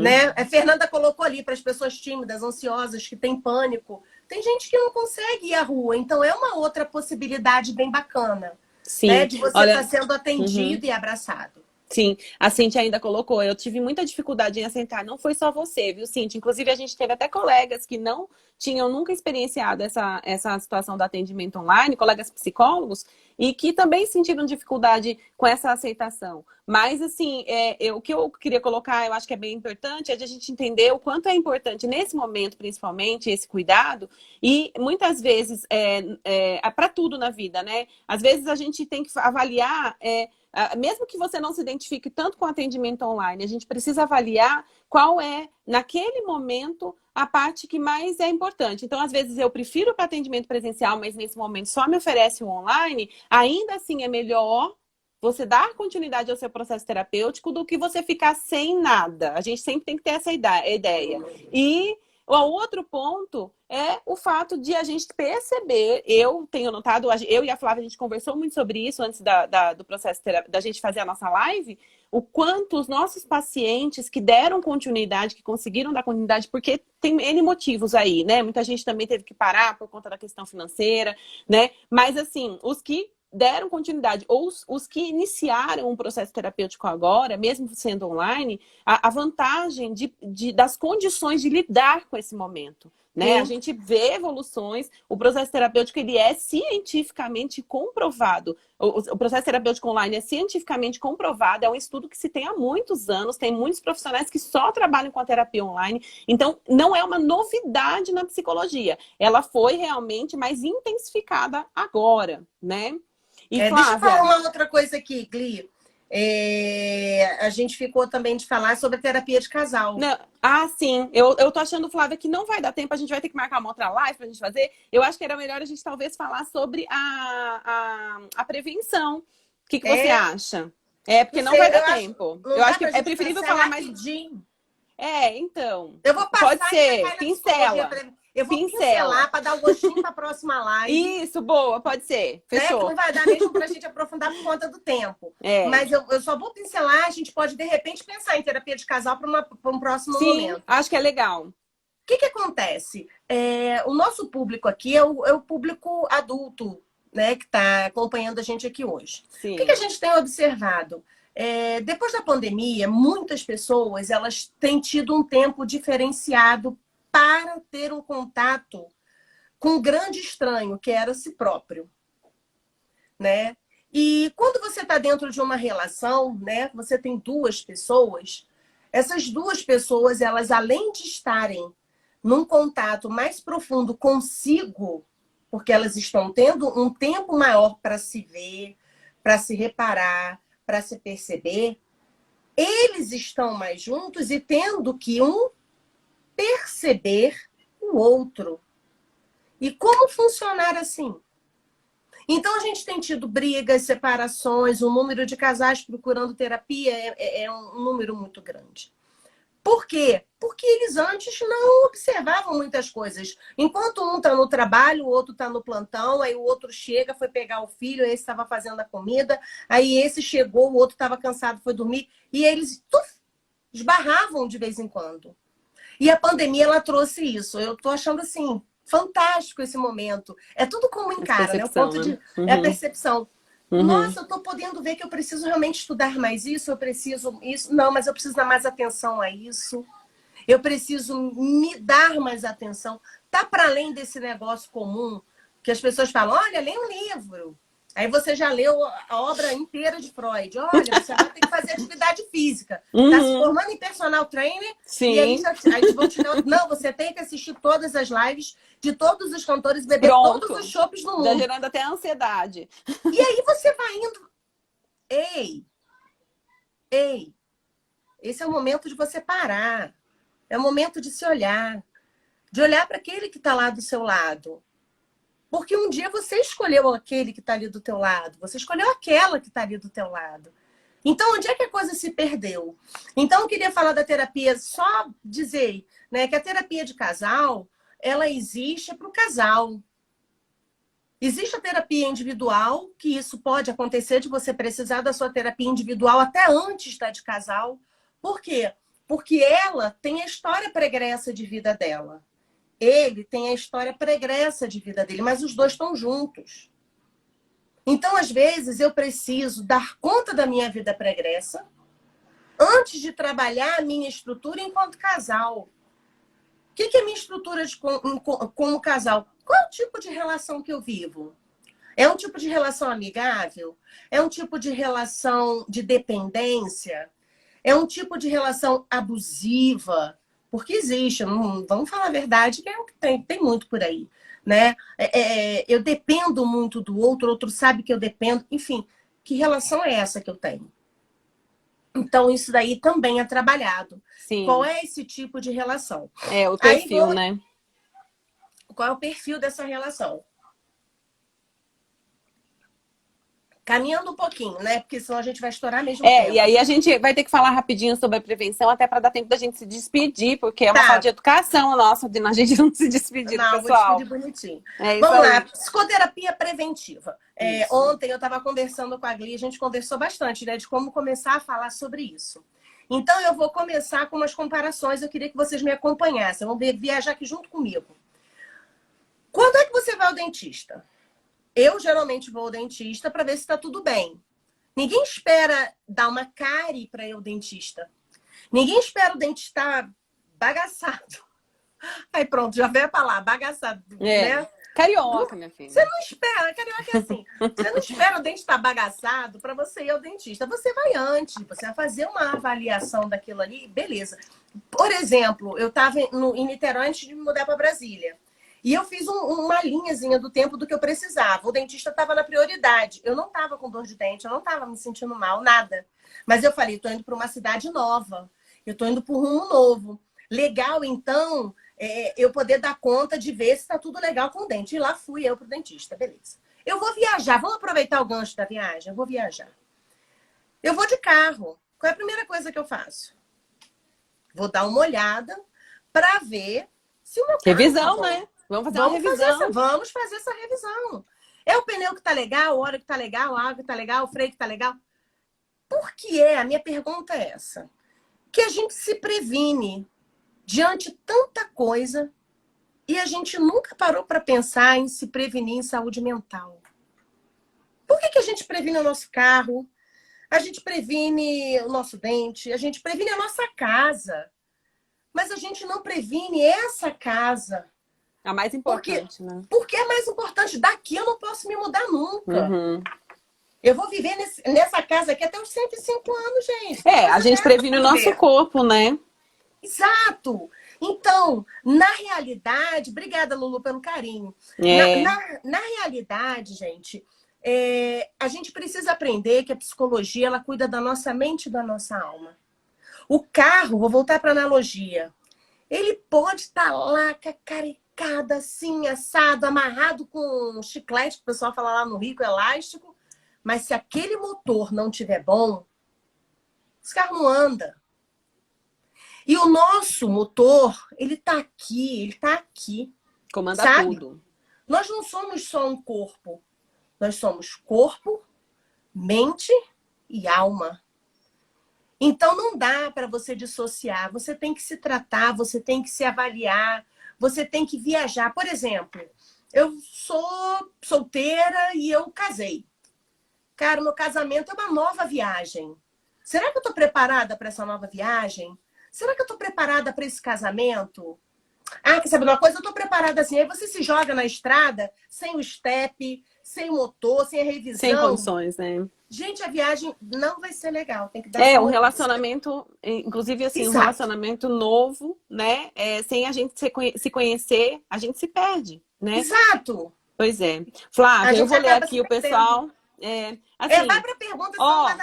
B: Né? A Fernanda colocou ali para as pessoas tímidas, ansiosas, que têm pânico. Tem gente que não consegue ir à rua. Então é uma outra possibilidade bem bacana.
A: Sim.
B: Né? De você estar sendo atendido e abraçado.
A: Sim, a Cintia ainda colocou, eu tive muita dificuldade em assentar, não foi só você, viu, Cintia? Inclusive, a gente teve até colegas que não tinham nunca experienciado essa situação do atendimento online, colegas psicólogos, e que também sentiram dificuldade com essa aceitação. Mas, assim, o que eu queria colocar, eu acho que é bem importante, é de a gente entender o quanto é importante, nesse momento, principalmente, esse cuidado, e muitas vezes, para tudo na vida, né? Às vezes a gente tem que avaliar... mesmo que você não se identifique tanto com atendimento online, a gente precisa avaliar qual é, naquele momento, a parte que mais é importante. Então, às vezes, eu prefiro para atendimento presencial, mas nesse momento só me oferece o online. Ainda assim, é melhor você dar continuidade ao seu processo terapêutico do que você ficar sem nada. A gente sempre tem que ter essa ideia. E o outro ponto é o fato de a gente perceber, eu tenho notado, eu e a Flávia, a gente conversou muito sobre isso antes do processo da gente fazer a nossa live, o quanto os nossos pacientes que deram continuidade, que conseguiram dar continuidade, porque tem N motivos aí, né? Muita gente também teve que parar por conta da questão financeira, né? Mas, assim, os que deram continuidade, ou os que iniciaram um processo terapêutico agora, mesmo sendo online, a vantagem das condições de lidar com esse momento. Né? A gente vê evoluções, o processo terapêutico ele é cientificamente comprovado. O processo terapêutico online é cientificamente comprovado, é um estudo que se tem há muitos anos, tem muitos profissionais que só trabalham com a terapia online, então não é uma novidade na psicologia. Ela foi realmente mais intensificada agora, né? E Flávia...
B: Deixa eu falar uma outra coisa aqui, Gli. A gente ficou também de falar sobre a terapia de casal.
A: Não. Sim. Eu tô achando, Flávia, que não vai dar tempo. A gente vai ter que marcar uma outra live pra gente fazer. Eu acho que era melhor a gente talvez falar sobre a prevenção. O que você acha? Porque não vai dar tempo. Eu acho que é preferível falar mais...
B: Rapidinho.
A: Então.
B: Eu vou passar.
A: Pode ser. Pincela.
B: Eu vou pincelar para dar o gostinho para a próxima live.
A: Isso, boa, pode ser. Fechou.
B: Que não vai dar mesmo para a gente aprofundar por conta do tempo. Mas eu só vou pincelar, a gente pode, de repente, pensar em terapia de casal para um próximo momento.
A: Acho que é legal.
B: O que acontece? O nosso público aqui é o público adulto, né, que está acompanhando a gente aqui hoje.
A: Sim.
B: O que a gente tem observado? Depois da pandemia, muitas pessoas elas têm tido um tempo diferenciado para ter um contato com um grande estranho, que era si próprio, né? E quando você está dentro de uma relação, né? Você tem duas pessoas, essas duas pessoas, elas além de estarem num contato mais profundo consigo, porque elas estão tendo um tempo maior para se ver, para se reparar, para se perceber, eles estão mais juntos e tendo que um perceber o outro. E como funcionar assim? Então, a gente tem tido brigas, separações, o número de casais procurando terapia é um número muito grande. Por quê? Porque eles antes não observavam muitas coisas. Enquanto um está no trabalho, o outro está no plantão, aí o outro chega, foi pegar o filho, esse estava fazendo a comida, aí esse chegou, o outro estava cansado, foi dormir, e eles esbarravam de vez em quando. E a pandemia, ela trouxe isso. Eu estou achando assim, fantástico esse momento. É tudo como encara, né? O ponto de...
A: Uhum.
B: É a percepção.
A: Uhum.
B: Nossa, eu estou podendo ver que eu preciso realmente estudar mais isso, eu preciso isso. Não, mas eu preciso dar mais atenção a isso. Eu preciso me dar mais atenção. Tá para além desse negócio comum que as pessoas falam, olha, lê um livro. Aí você já leu a obra inteira de Freud. Olha, você vai ter que fazer atividade física. Tá se formando em personal trainer.
A: Sim.
B: E aí eles vão te dar... Não, você tem que assistir todas as lives de todos os cantores, beber todos os chopps no mundo.
A: Já gerando até ansiedade.
B: E aí você vai indo... Ei, esse é o momento de você parar. É o momento de se olhar. De olhar para aquele que está lá do seu lado. Porque um dia você escolheu aquele que está ali do teu lado. Você escolheu aquela que está ali do teu lado. Então, onde é que a coisa se perdeu? Então, eu queria falar da terapia, só dizer, né, que a terapia de casal, ela existe para o casal. Existe a terapia individual, que isso pode acontecer de você precisar da sua terapia individual até antes da de casal. Por quê? Porque ela tem a história pregressa de vida dela. Ele tem a história pregressa de vida dele, mas os dois estão juntos. Então, às vezes, eu preciso dar conta da minha vida pregressa antes de trabalhar a minha estrutura enquanto casal. O que é a minha estrutura como casal? Qual é o tipo de relação que eu vivo? É um tipo de relação amigável? É um tipo de relação de dependência? É um tipo de relação abusiva? Porque existe, vamos falar a verdade, que é o que tem muito por aí, né? Eu dependo muito do outro, o outro sabe que eu dependo. Enfim, que relação é essa que eu tenho? Então, isso daí também é trabalhado.
A: Sim.
B: Qual é esse tipo de relação?
A: É, o perfil, né?
B: Qual é o perfil dessa relação? Caminhando um pouquinho, né? Porque senão a gente vai estourar mesmo tempo.
A: E aí a gente vai ter que falar rapidinho sobre a prevenção, até para dar tempo da gente se despedir, porque é uma falta de educação nossa, de a gente não se despedir do pessoal.
B: Vou despedir bonitinho.
A: É isso.
B: Vamos
A: aí.
B: lá, psicoterapia preventiva. Ontem eu estava conversando com a Gli, a gente conversou bastante, né? De como começar a falar sobre isso. Então eu vou começar com umas comparações, eu queria que vocês me acompanhassem, vão viajar aqui junto comigo. Quando é que você vai ao dentista? Eu geralmente vou ao dentista para ver se está tudo bem. Ninguém espera dar uma cárie para ir ao dentista. Ninguém espera o dente estar bagaçado. Aí pronto, já veio a palavra, bagaçado. Né?
A: Carioca, minha filha.
B: Você não espera, carioca é assim. Você não espera o dente estar bagaçado para você ir ao dentista. Você vai antes, você vai fazer uma avaliação daquilo ali, beleza. Por exemplo, eu estava em Niterói antes de me mudar para Brasília. E eu fiz uma linhazinha do tempo do que eu precisava. O dentista estava na prioridade. Eu não estava com dor de dente, eu não estava me sentindo mal, nada. Mas eu falei, estou indo para uma cidade nova. Eu estou indo para um rumo novo. Legal, então, eu poder dar conta de ver se está tudo legal com o dente. E lá fui eu para o dentista, beleza. Eu vou viajar, vamos aproveitar o gancho da viagem? Eu vou viajar. Eu vou de carro. Qual é a primeira coisa que eu faço? Vou dar uma olhada para ver se o meu carro...
A: Revisão, né? Vamos fazer uma revisão.
B: Vamos fazer essa revisão. É o pneu que tá legal, o óleo que tá legal, a água que tá legal, o freio que tá legal. Por que a minha pergunta é essa? Que a gente se previne diante de tanta coisa e a gente nunca parou para pensar em se prevenir em saúde mental. Por que a gente previne o nosso carro? A gente previne o nosso dente, a gente previne a nossa casa. Mas a gente não previne essa casa.
A: A mais importante, né?
B: Porque é mais importante. Daqui eu não posso me mudar nunca.
A: Uhum.
B: Eu vou viver nessa casa aqui até os 105 anos, gente.
A: A gente previne o nosso corpo, né?
B: Exato. Então, na realidade, obrigada, Lulu, pelo carinho.
A: É.
B: Na realidade, gente, a gente precisa aprender que a psicologia ela cuida da nossa mente e da nossa alma. O carro, vou voltar para a analogia, ele pode estar lá cacarecado, assim, assado, amarrado com um chiclete, que o pessoal fala lá no Rio, elástico, mas se aquele motor não tiver bom, esse carro não anda. E o nosso motor, ele tá aqui,
A: Comanda
B: sabe?
A: tudo.
B: Nós não somos só um corpo. Nós somos corpo, mente e alma. Então não dá para você dissociar. Você tem que se tratar, você tem que se avaliar, você tem que viajar. Por exemplo, eu sou solteira e eu casei. Cara, o meu casamento é uma nova viagem. Será que eu estou preparada para essa nova viagem? Será que eu estou preparada para esse casamento? Ah, quer saber uma coisa? Eu estou preparada assim. Aí você se joga na estrada, sem o step, sem o motor, sem a revisão.
A: Sem condições, né?
B: Gente, a viagem não vai ser legal. Tem que dar
A: Um relacionamento, inclusive assim,
B: Exato.
A: um relacionamento novo, né? Sem a gente se conhecer, a gente se perde, né?
B: Exato.
A: Pois é. Flávia, eu vou ler aqui o pessoal. Assim,
B: vai para a pergunta,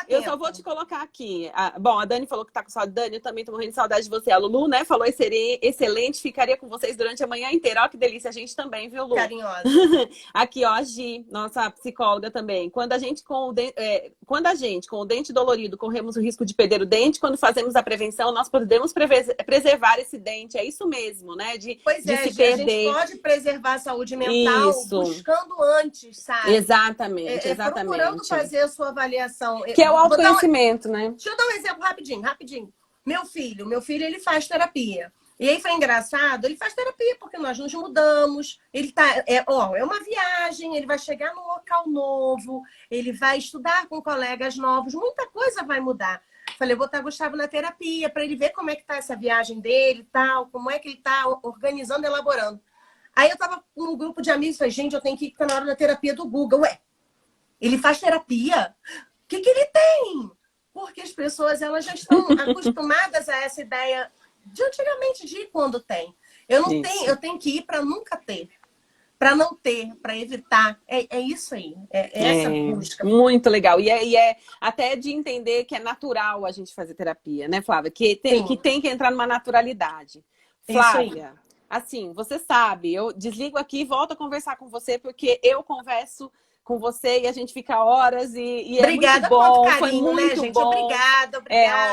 A: eu só vou te colocar aqui. Bom, a Dani falou que tá com saudade. Dani, eu também tô morrendo de saudade de você. A Lulu, né, falou excelente, ficaria com vocês durante a manhã inteira. Ó, que delícia, a gente também, viu, Lu?
B: Carinhosa.
A: Aqui, ó, a Gi, nossa psicóloga também. Quando a gente, com o dente dolorido, corremos o risco de perder o dente, quando fazemos a prevenção, nós podemos preservar esse dente. É isso mesmo, né? De se perder.
B: A gente pode preservar a saúde mental buscando antes, sabe?
A: Exatamente, exatamente.
B: Procurando fazer a sua avaliação.
A: Que é o autoconhecimento, né?
B: Deixa eu dar um exemplo rapidinho. Meu filho, ele faz terapia. E aí foi engraçado, ele faz terapia porque nós nos mudamos. Ele é uma viagem, ele vai chegar num local novo, ele vai estudar com colegas novos, muita coisa vai mudar. Falei, vou botar Gustavo na terapia para ele ver como é que tá essa viagem dele, tal, como é que ele tá organizando, elaborando. Aí eu tava com um grupo de amigos, falei, gente, eu tenho que ir na hora da terapia do Google. Ué, ele faz terapia? O que ele tem? Porque as pessoas elas já estão acostumadas a essa ideia de antigamente, de quando tem. Eu tenho que ir para nunca ter. Para não ter, para evitar. É isso aí. É essa busca.
A: Muito legal. E é até de entender que é natural a gente fazer terapia, né, Flávia? Que tem que entrar numa naturalidade. Flávia, assim, você sabe, eu desligo aqui e volto a conversar com você, porque eu converso com você e a gente fica horas e
B: obrigada,
A: é muito bom.
B: Carinho,
A: foi muito
B: né, gente?
A: bom.
B: Obrigada.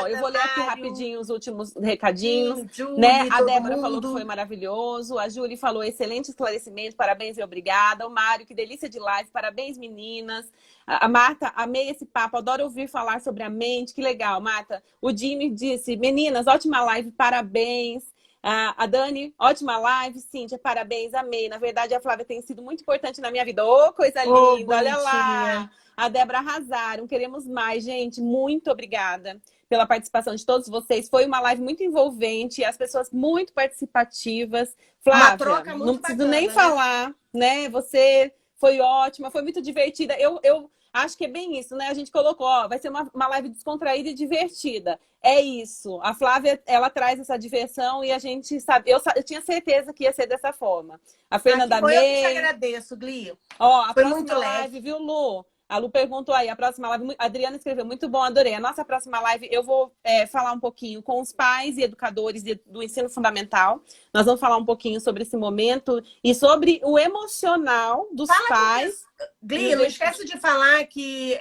A: Eu vou ler aqui rapidinho os últimos recadinhos. Né? A Débora falou que foi maravilhoso. A Júlia falou excelente esclarecimento, parabéns e obrigada. O Mário, que delícia de live, parabéns, meninas. A Marta, amei esse papo, adoro ouvir falar sobre a mente, que legal, Marta. O Jimmy disse, meninas, ótima live, parabéns. A Dani, ótima live. Cíntia, parabéns, amei. Na verdade, a Flávia tem sido muito importante na minha vida. Ô, coisa linda, olha lá. A Débora arrasaram, queremos mais. Gente, muito obrigada pela participação de todos vocês. Foi uma live muito envolvente, as pessoas muito participativas. Flávia, não preciso nem falar, né? Você foi ótima, foi muito divertida. Eu acho que é bem isso, né? A gente colocou, vai ser uma live descontraída e divertida. É isso. A Flávia, ela traz essa diversão e a gente sabe. Eu tinha certeza que ia ser dessa forma. A Fernanda May.
B: Eu que te agradeço, Gli.
A: A próxima live, viu, Lu? A Lu perguntou aí, a próxima live, a Adriana escreveu, muito bom, adorei. A nossa próxima live, eu vou falar um pouquinho com os pais e educadores do ensino fundamental. Nós vamos falar um pouquinho sobre esse momento e sobre o emocional dos pais.
B: Gli, não esquece de falar que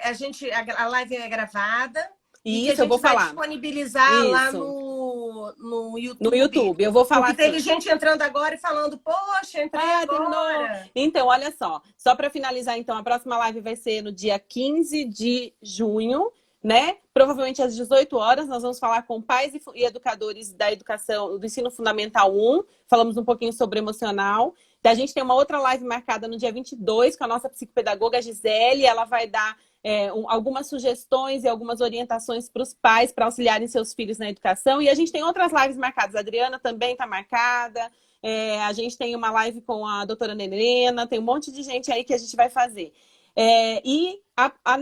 B: a live é gravada.
A: Isso, eu vou falar.
B: Disponibilizar lá no YouTube.
A: No YouTube, eu vou falar.
B: Porque teve gente entrando agora e falando, poxa, entrei agora.
A: Então, olha só para finalizar, então, a próxima live vai ser no dia 15 de junho, né? Provavelmente às 18 horas, nós vamos falar com pais e educadores da educação, do ensino fundamental 1. Falamos um pouquinho sobre emocional. A gente tem uma outra live marcada no dia 22 com a nossa psicopedagoga Gisele. Ela vai dar algumas sugestões e algumas orientações para os pais para auxiliarem seus filhos na educação. E a gente tem outras lives marcadas. A Adriana também está marcada. A gente tem uma live com a doutora Nerena. Tem um monte de gente aí que a gente vai fazer.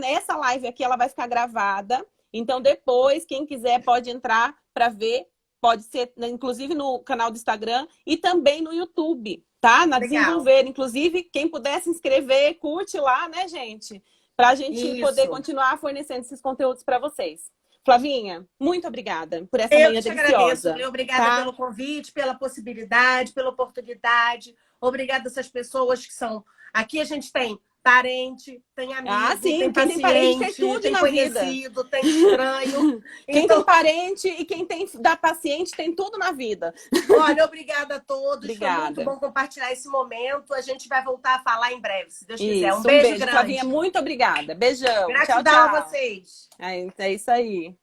A: Essa live aqui ela vai ficar gravada. Então, depois, quem quiser pode entrar para ver. pode ser, né, inclusive no canal do Instagram e também no YouTube, tá? Na
B: Legal.
A: Desenvolver. Inclusive, quem puder se inscrever, curte lá, né, gente? Pra gente poder continuar fornecendo esses conteúdos para vocês. Flavinha, muito obrigada por essa manhã
B: te
A: deliciosa.
B: agradeço. Obrigada pelo convite, pela possibilidade, pela oportunidade. Obrigada a essas pessoas que são... Aqui a gente tem parente, tem amigo,
A: sim.
B: tem
A: Quem tem parente tem
B: paciente,
A: tudo
B: tem
A: na
B: conhecido, tem estranho.
A: Quem
B: Então,
A: tem parente e quem tem da paciente tem tudo na vida.
B: olha, obrigada a todos.
A: Obrigada.
B: Foi muito bom compartilhar esse momento. A gente vai voltar a falar em breve, se Deus quiser.
A: Isso,
B: Um beijo grande.
A: Flavinha, muito obrigada. Beijão.
B: Gratidão
A: tchau, tchau.
B: a vocês.
A: É isso aí.